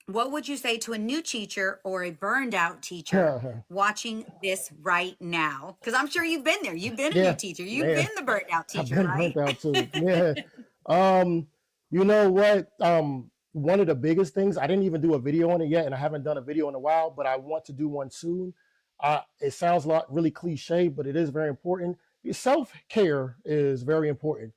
What would you say to a new teacher or a burned out teacher watching this right now? Because I'm sure you've been there. You've been a new Yeah, teacher. You've been man, the burned out I've teacher, been right? burnt out too. Yeah. You know what? One of the biggest things, I didn't even do a video on it yet, and I haven't done a video in a while, but I want to do one soon. It sounds a lot really cliche, but it is very important. Self-care is very important.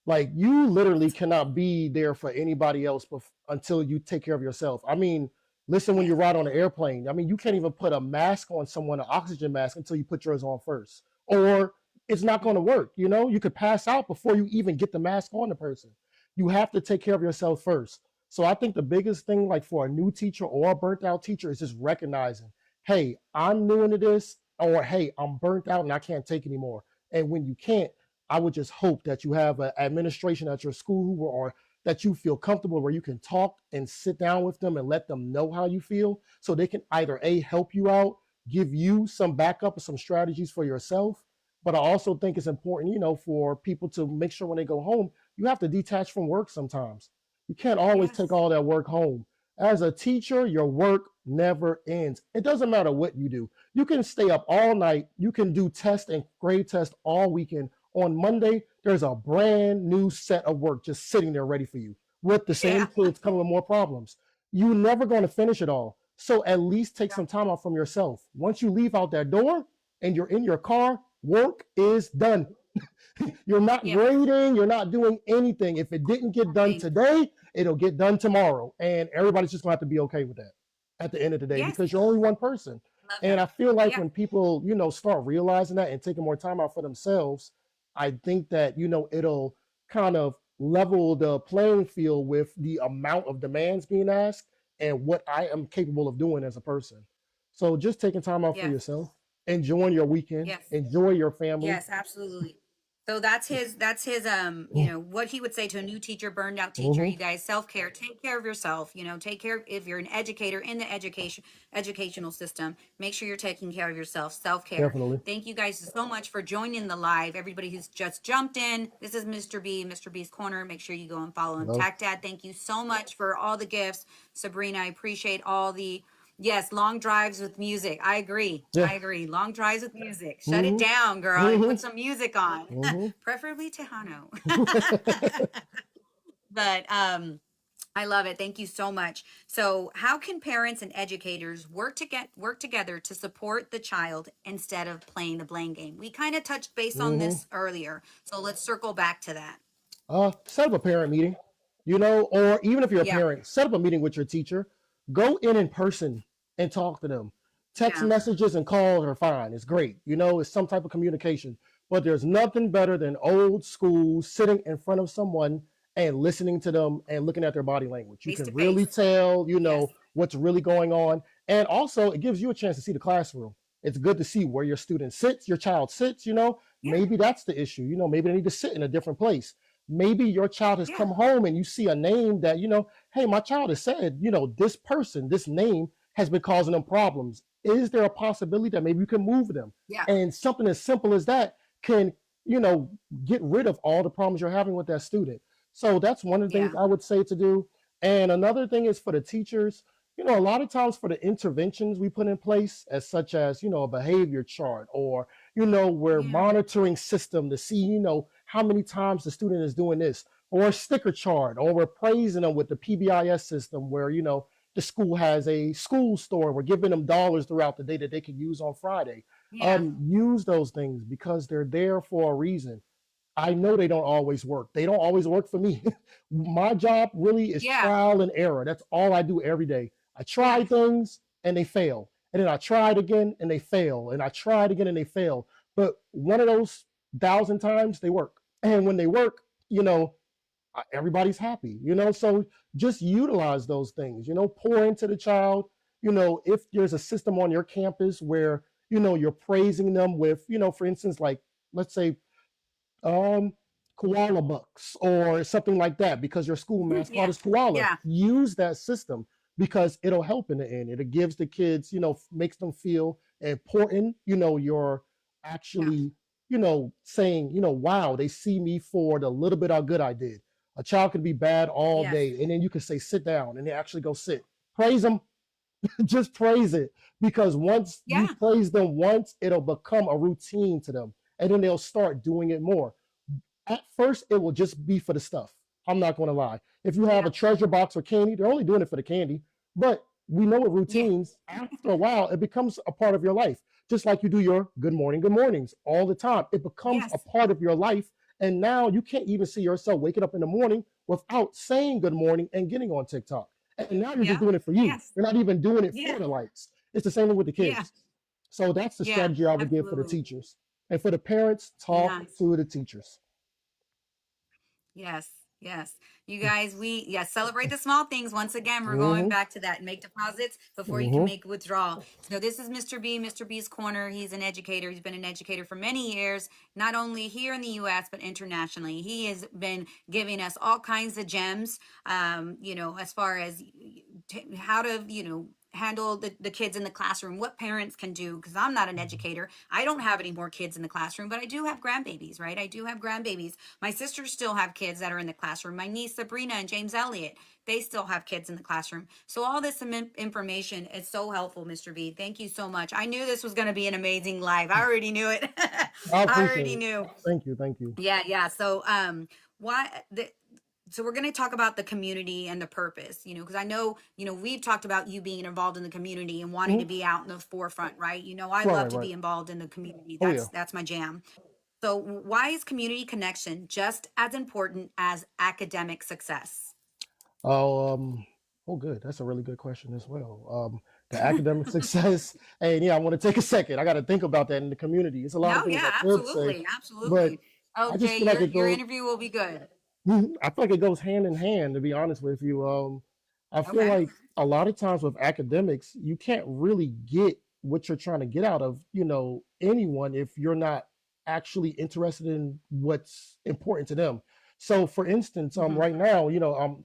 Like you literally cannot be there for anybody else until you take care of yourself. I mean, listen, when Yes. you ride on an airplane, I mean, you can't even put a mask on someone, an oxygen mask, until you put yours on first. Or it's not going to work. You could pass out before you even get the mask on the person. You have to take care of yourself first. So I think the biggest thing, like for a new teacher or a burnt out teacher, is just recognizing, hey, I'm new into this, or hey, I'm burnt out and I can't take anymore. And when you can't, I would just hope that you have an administration at your school or that you feel comfortable where you can talk and sit down with them and let them know how you feel so they can either A, help you out, give you some backup or some strategies for yourself. But I also think it's important, for people to make sure when they go home, you have to detach from work sometimes. You can't always take Yes. all that work home. As a teacher, your work never ends. It doesn't matter what you do. You can stay up all night. You can do test and grade test all weekend. On Monday, there's a brand new set of work just sitting there ready for you with the same Yeah. kids coming with more problems. You're never going to finish it all. So at least take Yeah. some time out from yourself. Once you leave out that door and you're in your car, work is done. You're not Yeah. grading, you're not doing anything. If it didn't get done Nothing. today, it'll get done tomorrow. And everybody's just gonna have to be okay with that at the end of the day Yes. because you're only one person. Love And that. I feel like Yeah. when people, start realizing that and taking more time out for themselves, I think that, it'll kind of level the playing field with the amount of demands being asked and what I am capable of doing as a person. So just taking time out for Yes. yourself, enjoying your weekend, Yes. enjoy your family. Yes, absolutely. So that's his what he would say to a new teacher, burned out teacher. Mhm. You guys, self-care, take care of yourself, take care if you're an educator in the educational system, make sure you're taking care of yourself, self-care. Definitely. Thank you guys so much for joining the live. Everybody who's just jumped in. This is Mr. B, Mr. B's Corner. Make sure you go and follow him. Love. Tac Dad, thank you so much for all the gifts. Sabrina, I appreciate all the yes, long drives with music. I agree. Yeah. I agree. Long drives with music. Shut it Mhm. down, girl, and put Mhm. some music on. Mhm. Preferably Tejano. But I love it. Thank you so much. So, how can parents and educators work together to support the child instead of playing the blame game? We kind of touched base on Mhm. this earlier. So, let's circle back to that. Set up a parent meeting, or even if you're a Yeah. parent, set up a meeting with your teacher. Go in person and talk to them. Text Yeah. messages and calls are fine. It's great. It's some type of communication. But there's nothing better than old school sitting in front of someone and listening to them and looking at their body language. You Face can to really face. tell, Yes. what's really going on. And also, it gives you a chance to see the classroom. It's good to see where your student sits, your child sits, Yeah. maybe that's the issue. Maybe they need to sit in a different place. Maybe your child has Yeah. come home and you see a name that, hey, my child has said, this person, this name has been causing them problems. Is there a possibility that maybe you can move them? Yeah. And something as simple as that can, you know, get rid of all the problems you're having with that student. So that's one of the things Yeah. I would say to do. And another thing is for the teachers, a lot of times for the interventions we put in place, as such as, a behavior chart, or, we're Yeah. monitoring system to see, how many times the student is doing this, or a sticker chart, or we're praising them with the PBIS system where, the school has a school store. We're giving them dollars throughout the day that they can use on Friday. Yeah. Use those things because they're there for a reason. I know they don't always work. They don't always work for me. My job really is Yeah. trial and error. That's all I do every day. I try Yeah. things and they fail. And then I try it again and they fail. And I try it again and they fail. But one of those 1,000 times they work. And when they work, everybody's happy, so just utilize those things, pour into the child, if there's a system on your campus where, you're praising them with, for instance, like, let's say, um, koala bucks or something like that, because your school mascot Yeah. is koala. Yeah. Use that system because it'll help in the end. It gives the kids, makes them feel important. You're Yeah. actually, saying, wow, they see me for the little bit of good I did. A child can be bad all Yes. day, and then you can say, sit down, and they actually go sit. Praise them. Just praise it, because once you Yeah. praise them once, it'll become a routine to them, and then they'll start doing it more. At first, it will just be for the stuff. I'm not going to lie. If you have Yeah. a treasure box or candy, they're only doing it for the candy. But we know with Yeah. routines, after a while, it becomes a part of your life. Just like you do your good mornings all the time. It becomes a Yes. part of your life. And now you can't even see yourself waking up in the morning without saying good morning and getting on TikTok. And now you're just Yeah. doing it for you. Yes. You're not even doing it Yeah. for the likes. It's the same thing with the Yeah. kids. So that's the Yeah. strategy I would give for the Absolutely. teachers. And for the parents, talk Nice. to the teachers. Yes, yes. You guys, celebrate the small things. Once again, we're going Hmm. back to that. Make deposits before you can Hmm. make a withdrawal. So this is Mr. B, Mr. B's Corner. He's an educator. He's been an educator for many years, not only here in the US, but internationally. He has been giving us all kinds of gems, as far as how to, handle the kids in the classroom, what parents can do, because I'm not an educator. I don't have any more kids in the classroom, but I do have grandbabies, right? I do have grandbabies. My sisters still have kids that are in the classroom. My niece Sabrina and James Elliott, they still have kids in the classroom. So all this information is so helpful, Mr. B. Thank you so much. I knew this was going to be an amazing live. I already knew it. I I appreciate already it. knew. Thank you. Thank you. Yeah. So so we're going to talk about the community and the purpose, because I know, we've talked about you being involved in the community and wanting to Mhm. be out in the forefront, right? I love Right, to right. be involved in the community. Oh, yeah. That's my jam. So why is community connection just as important as academic success? Oh, good. That's a really good question as well. The academic success, and yeah, I want to take a second. I got to think about that in the community. It's a lot of No, things I yeah, could say, absolutely. but Absolutely. Oh, I just Jay, feel like your it your goes. interview will be good. I feel like it goes hand in hand, to be honest with you. I feel Okay. like a lot of times with academics, you can't really get what you're trying to get out of, anyone if you're not actually interested in what's important to them. So, for instance, Hmm. right now,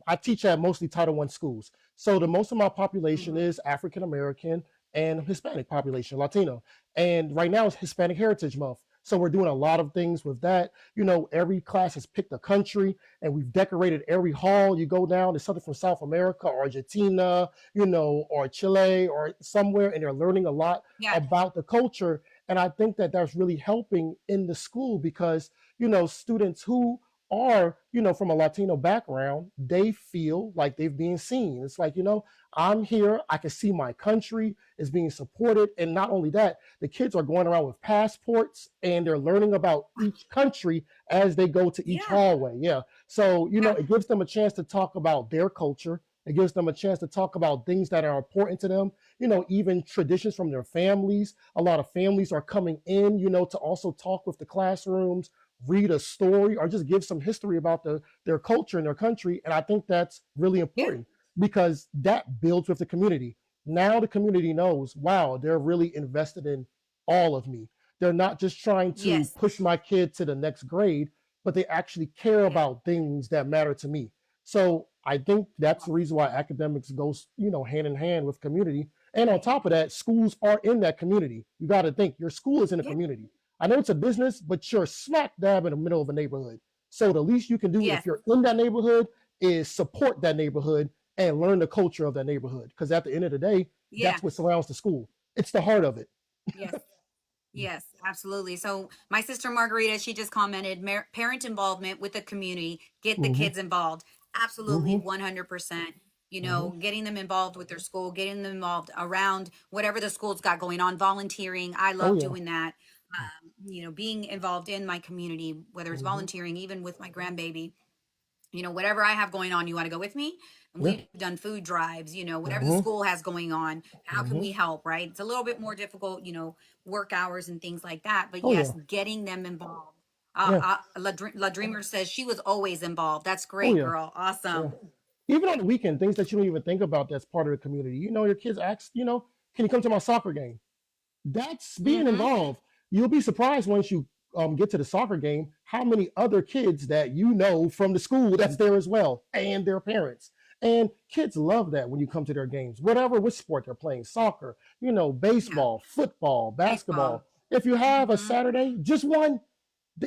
I teach at mostly Title I schools. So, the most of my Hmm. population is African American and Hispanic population, Latino. And right now it's Hispanic Heritage Month. So, we're doing a lot of things with that. Every class has picked a country and we've decorated every hall. You go down, there's something from South America, Argentina, or Chile or somewhere, and they're learning a lot Yeah. about the culture. And I think that that's really helping in the school because, students who are, from a Latino background, they feel like they've been seen. It's like, I'm here, I can see my country is being supported. And not only that, the kids are going around with passports and they're learning about each country as they go to each Yeah. hallway. Yeah. So, Yeah. it gives them a chance to talk about their culture. It gives them a chance to talk about things that are important to them, even traditions from their families. A lot of families are coming in, to also talk with the classrooms, read a story or just give some history about their culture and their country. And I think that's really Yeah. important because that builds with the community. Now the community knows, wow, they're really invested in all of me. They're not just trying to Yes. push my kid to the next grade, but they actually care Yeah. about things that matter to me. So I think that's the reason why academics goes, hand in hand with community. And on top of that, schools are in that community. You got to think your school is in a Yeah. community. I know it's a business, but you're smack dab in the middle of a neighborhood. So the least you can do if Yes. you're in that neighborhood is support that neighborhood and learn the culture of that neighborhood. Because at the end of the day, Yeah. that's what surrounds the school. It's the heart of it. Yes. Yes, absolutely. So my sister Margarita, she just commented, parent involvement with the community, get the Hmm. kids involved. Absolutely, Hmm. 100%. Hmm. Getting them involved with their school, getting them involved around whatever the school's got going on, volunteering. I Oh love yeah. doing that. Being involved in my community, whether it's Hmm. volunteering, even with my grandbaby, whatever I have going on, you want to go with me? And Yeah. we've done food drives, whatever the Hmm. school has going on, how can Hmm. we help, right? It's a little bit more difficult, work hours and things like that. But Oh yes, yeah. getting them involved. Yeah. La Dreamer says she was always involved. That's Oh great, yeah. girl. Yeah. Awesome. Even on the weekend, things that you don't even think about that's part of the community. Your kids ask, can you come to my soccer game? That's being Mm-hmm. involved. You'll be surprised once you get to the soccer game how many other kids that you know from the school that's there as well and their parents. And kids love that when you come to their games, whatever which sport they're playing, soccer, Yeah. baseball, football, Baseball. basketball. If you have a Mm-hmm. Saturday, just one,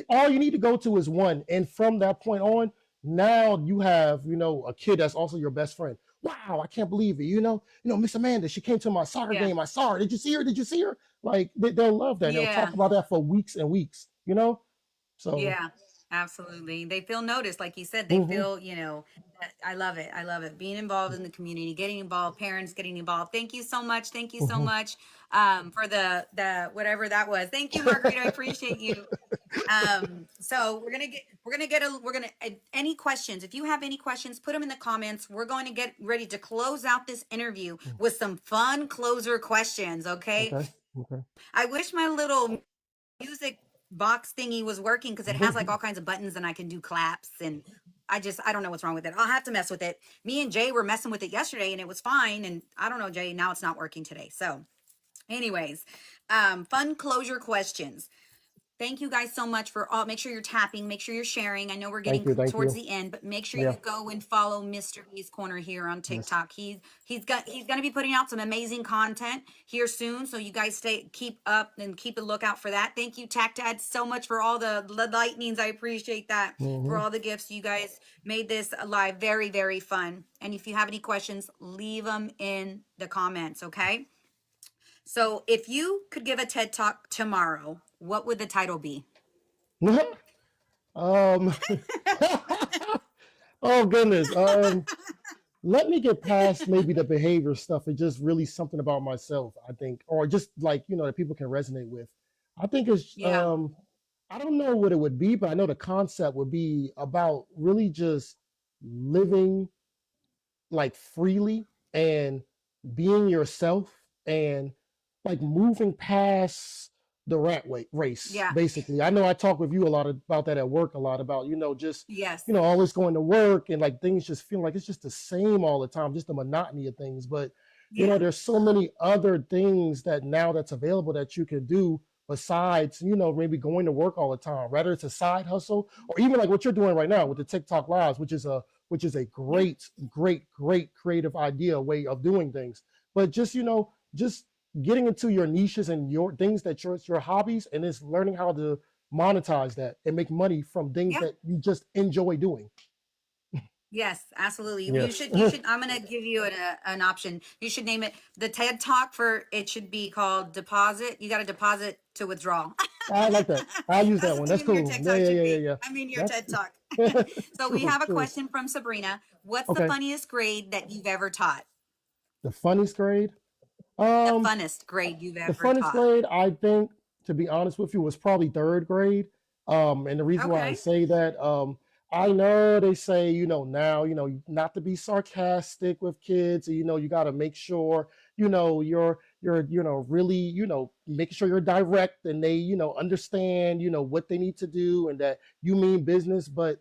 all you need to go to is one. And from that point on, now you have, a kid that's also your best friend. Wow, I can't believe it. Miss Amanda, she came to my soccer Yeah. game. I saw her. Did you see her? Did you see her? Like they'll love that. And they'll talk Yeah. about that for weeks and weeks. So Yeah, absolutely. They feel noticed, like you said. They mhm. feel, I love it. I love it. Being involved in the community, getting involved, parents getting involved. Thank you so much. Thank you so Mhm. much for the whatever that was. Thank you, Margarita. I appreciate you. So we're gonna any questions. If you have any questions, put them in the comments. We're going to get ready to close out this interview with some fun closer questions. Okay. Okay. Okay. I wish my little music box thingy was working because it has like all kinds of buttons and I can do claps and I don't know what's wrong with it. I'll have to mess with it. Me and Jay were messing with it yesterday and it was fine. And I don't know, Jay, now it's not working today. So anyways, fun closure questions. Thank you guys so much for all. Make sure you're tapping. Make sure you're sharing. I know we're Thank getting you. Thank towards you. the end, but make sure Yeah. you go and follow Mr. B's Corner here on Yes. TikTok. He's going to be putting out some amazing content here soon. So you guys keep up and keep a lookout for that. Thank you, Tac Dad, so much for all the lightnings. I appreciate that for Hmm. all the gifts. You guys made this live very, very fun. And if you have any questions, leave them in the comments. Okay. So if you could give a TED Talk tomorrow, what would the title be? um. Oh goodness. Let me get past maybe the behavior stuff and just really something about myself, I think, or just like, that people can resonate with. I think it's, Yeah. I don't know what it would be, but I know the concept would be about really just living like freely and being yourself and like moving past the race Yeah. basically. I know I talk with you a lot about that at work, a lot about just Yes. always going to work and like things just feel like it's just the same all the time, just the monotony of things. But Yeah. there's so many other things that now that's available that you can do besides maybe going to work all the time, whether it's a side hustle or even like what you're doing right now with the TikTok lives, which is a Yeah. great creative idea way of doing things. But just getting into your niches and your things that your hobbies, and is learning how to monetize that and make money from things Yeah. that you just enjoy doing. Yes, absolutely. You Yes. should, I'm going to give you an option. You should name it the TED Talk it should be called deposit. You got to deposit to withdraw. I like that. I use That's that what one. the That's name of your cool. Yeah, TikTok yeah, should yeah, yeah, be. yeah. Your That's TED Talk. So we true, have a true. question from Sabrina. What's the Okay. funniest grade that you've ever taught? The funniest grade. The Um, funnest grade you've the ever funnest taught. grade, I think, to be honest with you, was probably third grade. And the reason why I Okay. say that, I know they say, now, not to be sarcastic with kids, you got to make sure, you're, really, making sure you're direct and they, understand, what they need to do and that you mean business. But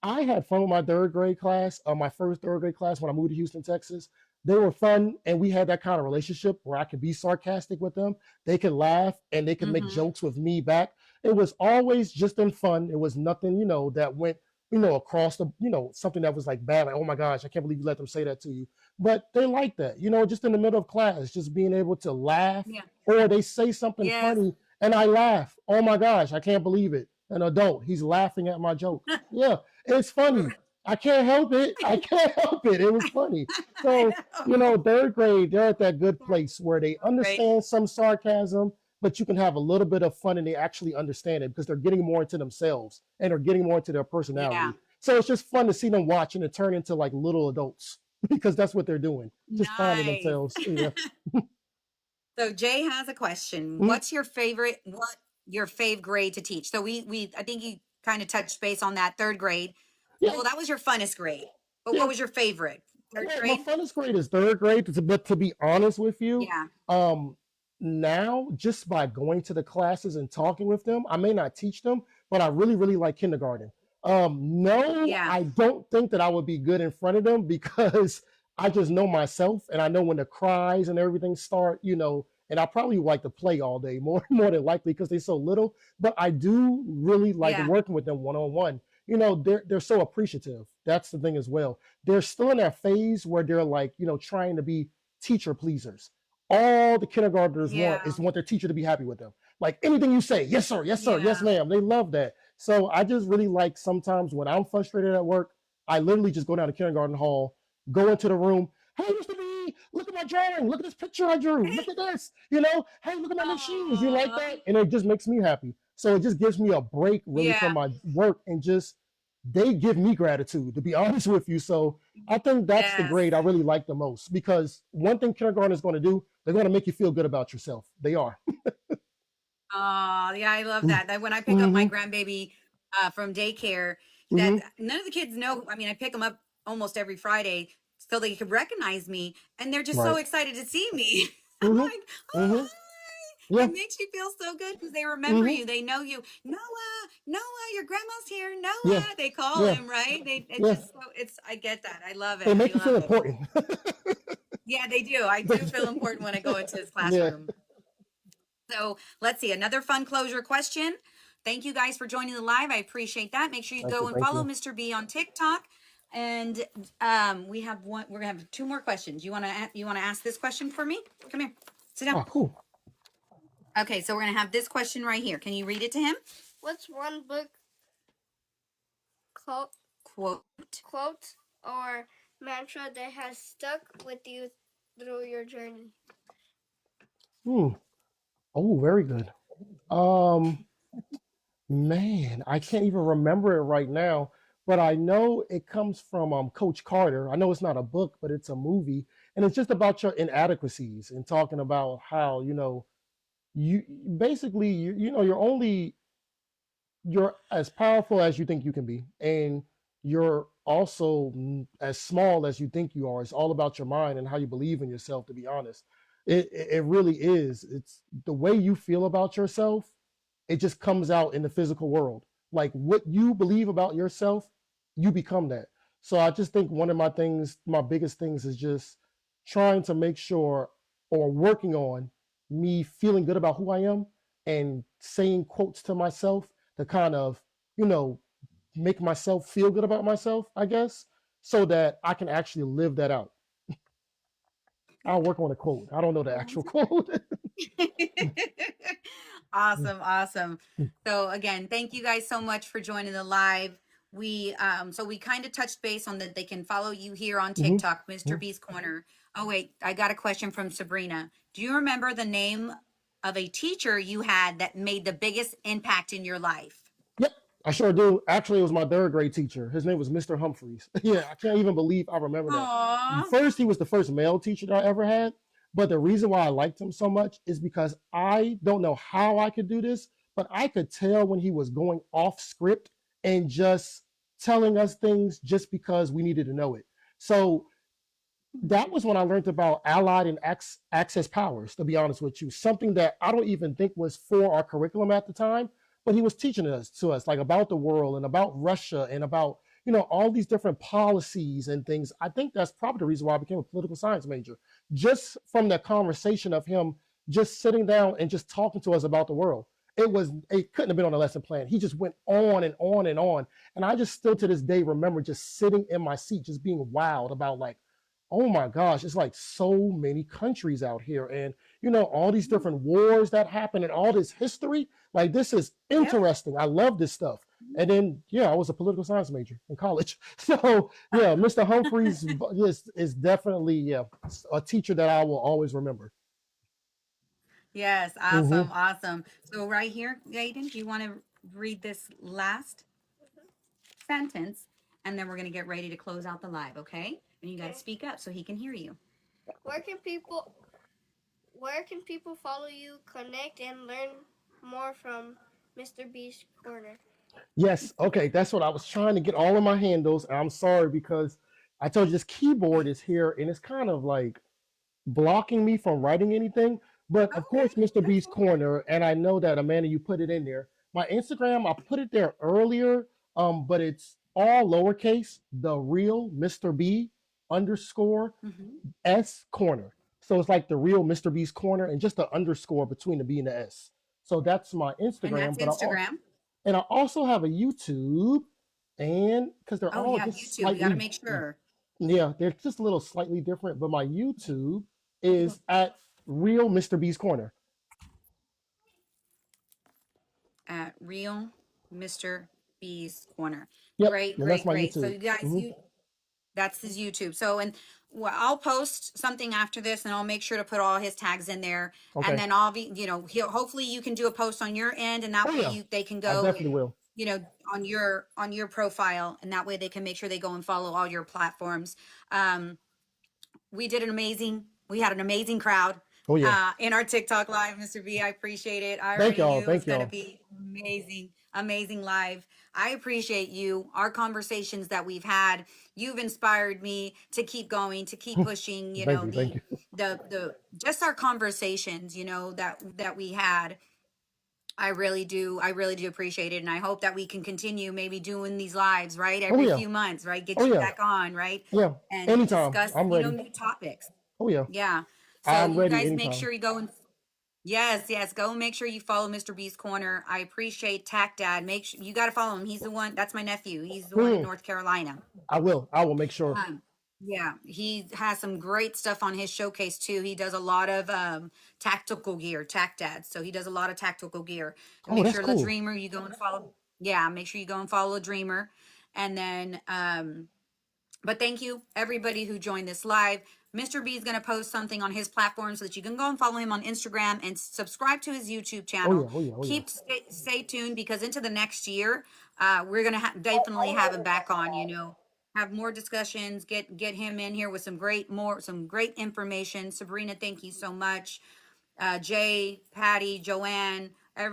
I had fun with my third grade class, my first third grade class when I moved to Houston, Texas. They were fun, and we had that kind of relationship where I could be sarcastic with them. They could laugh and they could make Mm-hmm. jokes with me back. It was always just in fun. It was nothing, that went, across the, something that was like bad. Like, oh my gosh, I can't believe you let them say that to you. But they like that, just in the middle of class, just being able to laugh, Yeah. or they say something Yes. funny and I laugh. Oh my gosh, I can't believe it. An adult, he's laughing at my joke. Yeah, it's funny. I can't help it. I can't help it. It was funny. I So, know. third grade, they're at that good place where they Right. understand some sarcasm, but you can have a little bit of fun and they actually understand it because they're getting more into themselves and they're getting more into their Yeah. personality. So it's just fun to see them watch and it turn into like little adults because that's what they're doing, just finding Nice. themselves. Yeah. So Jay has a question. Mhm. What's your fave grade to teach? So we I think you kind of touched base on that third grade. Yeah. Well, that was your funnest grade. But what Yeah. was your favorite? Third Yeah, my grade? funnest grade is third grade. But to be honest with you, Yeah. um, now just by going to the classes and talking with them, I may not teach them, but I really, really like kindergarten. No, Yeah. I don't think that I would be good in front of them because I just know myself and I know when the cries and everything start, and I probably like to play all day more, more than likely because they're so little. But I do really like Yeah. working with them one on one. They're so appreciative. That's the thing as well. They're still in that phase where they're like, trying to be teacher pleasers. All the kindergartners want Yeah. is want their teacher to be happy with them. Like anything you say, yes sir, yes sir, yes Yeah. ma'am. They love that. So I just really like sometimes when I'm frustrated at work, I literally just go down to kindergarten hall, go into the room. Hey, Mr. B, look at my drawing. Look at this picture I drew. Look at this. Hey, look at my new shoes. You like Aw. that? And it just makes me happy. So it just gives me a break really from Yeah. my work and just they give me gratitude, to be honest with you. So I think that's the Yes. grade I really like the most because one thing kindergarten is going to do, they're going to make you feel good about yourself. They are. Oh, yeah, I love Mm-hmm. that. That when I pick up my grandbaby from daycare, that Mm-hmm. none of the kids know. I mean, I pick them up almost every Friday so they can recognize me, and they're just so Right. excited to see me. I'm Mm-hmm. like, oh, Mm-hmm. hi. Yeah. It makes you feel so good because they remember Mm-hmm. you. They know you. Noah, Noah, your grandma's here. Yeah. Noah, they call Yeah. him, right? It's Yeah. just so, I get that. I love They it. I make you feel love it. important. Yeah, they do. I do feel important when I go into his Yeah. classroom. So let's see, another fun closure question. Thank you guys for joining the live. I appreciate that. Make sure you Thank you. go and Thank follow you. Mr. B on TikTok. And we have one. We're gonna have two more questions. You want to ask this question for me? Come here, sit down. Oh, cool. Okay, so we're gonna have this question right here. Can you read it to him? What's one book, Quote. quote, or mantra that has stuck with you through your journey? Hmm. Oh, very good. Um, Man, I can't even remember it right now, but I know it comes from Coach Carter. I know it's not a book, but it's a movie, and it's just about your inadequacies and talking about how you basically you're as powerful as you think you can be, and you're also as small as you think you are. It's all about your mind and how you believe in yourself. To be honest, it really is. It's the way you feel about yourself. It just comes out in the physical world. Like what you believe about yourself, you become that. So I just think one of my biggest things is just trying to make sure or working on me feeling good about who I am and saying quotes to myself to kind of, you know, make myself feel good about myself, I guess, so that I can actually live that out. I'll work on a quote. I don't know the actual quote. Awesome, awesome. So again, thank you guys so much for joining the live. We kind of touched base on that they can follow you here on Mhm, TikTok, Mr. mhm. B's Corner. Oh wait, I got a question from Sabrina. Do you remember the name of a teacher you had that made the biggest impact in your life? Yep, I sure do. Actually, it was my third grade teacher. His name was Mr. Humphreys. Yeah, I can't even believe I remember that. Aw. First, he was the first male teacher that I ever had. But the reason why I liked him so much is because I don't know how I could do this, but I could tell when he was going off script and just telling us things just because we needed to know it. So that was when I learned about allied and access powers, to be honest with you, something that I don't even think was for our curriculum at the time, but he was teaching us to us like about the world and about Russia and about, all these different policies and things. I think that's probably the reason why I became a political science major, just from the conversation of him just sitting down and just talking to us about the world. It couldn't have been on a lesson plan. He just went on and on and on. And I just still to this day remember just sitting in my seat, just being wild about like, oh my gosh, it's like so many countries out here. And, all these different wars that happen and all this history, like this is Yep. interesting. I love this stuff. And then, I was a political science major in college. So, Mr. Humphreys is definitely a teacher that I will always remember. Yes, Hmm. awesome. So right here, Aiden, do you want to read this last sentence? And then we're going to get ready to close out the live, okay? And you got to Okay. speak up so he can hear you. Where can people follow you, connect, and learn more from Mr. B's Corner? Yes. Okay. That's what I was trying to get all of my handles. And I'm sorry because I told you this keyboard is here and it's kind of like blocking me from writing anything. But of course, Okay. Mr. B's Corner, and I know that Amanda, you put it in there. My Instagram, I put it there earlier, but it's all lowercase, the real Mr. B underscore Mm-hmm. S corner. So it's like the real Mr. B's Corner and just the underscore between the B and the S. So that's my And that's Instagram, Instagram. I also have a YouTube, and because they're Oh, all yeah, just YouTube. We got to slightly, make sure. yeah, they're just a little slightly different. But my YouTube is at Real Mr. B's Corner. At Real Mr. B's Corner. Yep, Great, and that's great, my great. So YouTube. you guys, Hmm. that's his YouTube. So, and well, I'll post something after this, and I'll make sure to put all his tags in there. And Okay. then I'll be, he'll hopefully you can do a post on your end, and that Oh way yeah, they can I go, definitely will. on your profile, and that way they can make sure they go and follow all your platforms. Um, we had an amazing crowd Oh yeah. in our TikTok live, Mr. B. I appreciate it. I Thank already y'all. knew it was Thank going to y'all. be amazing live. I appreciate you, our conversations that we've had. You've inspired me to keep going, to keep pushing, Thank you. Thank you. the just our conversations, that we had. I really do appreciate it. And I hope that we can continue maybe doing these lives, right? Oh Every yeah. few months, right? Get Oh you yeah. back on, right? Yeah. And Anytime. discuss, I'm ready. new topics. Oh yeah. Yeah. So I'm you ready guys make anytime. sure you go and yes, go and make sure you follow Mr. B's Corner. I appreciate Tac Dad. Make sure you got to follow him. He's the one. That's my nephew. He's the one in Hmm. North Carolina. I will. I will make sure. Um, yeah, he has some great stuff on his showcase too. He does a lot of tactical gear, Tac Dad. So he does a lot of tactical gear. And Oh, make that's sure the cool. Dreamer you go and follow. Yeah, make sure you go and follow the Dreamer. And then but thank you everybody who joined this live. Mr. B is going to post something on his platform so that you can go and follow him on Instagram and subscribe to his YouTube Oh channel. yeah. Oh yeah. Oh yeah. Stay tuned because into the next year, we're going to definitely have him back on, have more discussions, get him in here with some great information. Sabrina, thank you so much. Jay, Patty, Joanne,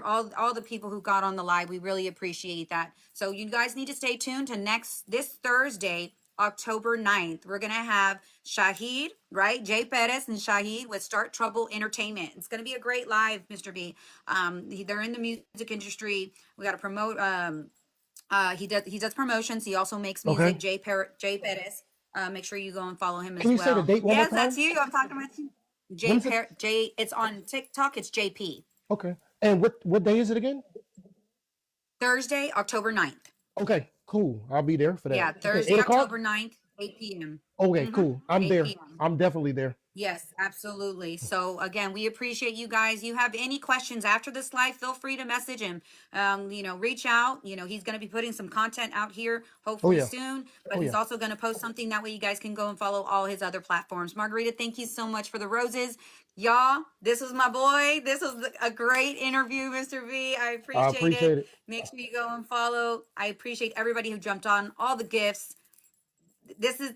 all the people who got on the live, we really appreciate that. So you guys need to stay tuned to this Thursday, October 9th. We're gonna have Shahid, right? Jay Perez and Shahid with Start Trouble Entertainment. It's gonna be a great live, Mr. B. They're in the music industry. We got to promote. He does promotions. He also makes Okay. music. Jay Perez. Make sure you go and follow him as Can you say the well. date one more Yes, that's time? you. I'm talking about you. When is it? Jay. It's on TikTok. It's JP. Okay. And what day is it again? Thursday, October 9th. Okay. Cool. I'll be there for that. Yeah, Okay. Thursday, 8 o'clock. October 9th, 8 p.m. Okay. Mm-hmm. Cool. I'm 8 there. p.m. I'm definitely there. Yes, absolutely. So again, we appreciate you guys. You have any questions after this live, feel free to message him. Reach out. He's going to be putting some content out here Oh hopefully yeah. soon, but Oh he's yeah. also going to post something that way you guys can go and follow all his other platforms. Margarita, thank you so much for the roses. Y'all, this was my boy. This was a great interview, Mr. V. I I appreciate appreciate it. it. Make sure you go and follow. I appreciate everybody who jumped on, all the gifts.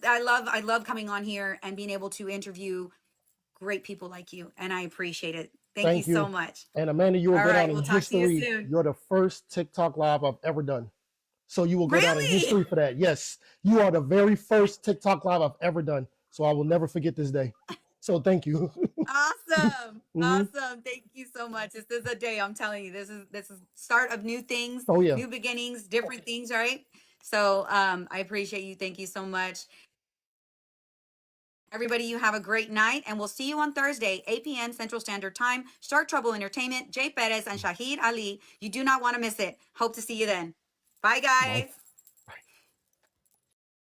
I love coming on here and being able to interview great people like you, and I appreciate it. Thank you Thank so you. much. And Amanda, you will All go right, down in we'll talk to you history. soon. You're the first TikTok live I've ever done. So you will go down in Really? history for that. Yes, you are the very first TikTok live I've ever done. So I will never forget this day. So thank you. Awesome. Hmm. Awesome. Thank you so much. This is a day, I'm telling you, this is start of new things, Oh yeah. new beginnings, different things, right? So I appreciate you. Thank you so much. Everybody, you have a great night, and we'll see you on Thursday, 8 p.m. Central Standard Time. Shark Trouble Entertainment, Jay Perez and Shahid Ali. You do not want to miss it. Hope to see you then. Bye, Bye. guys.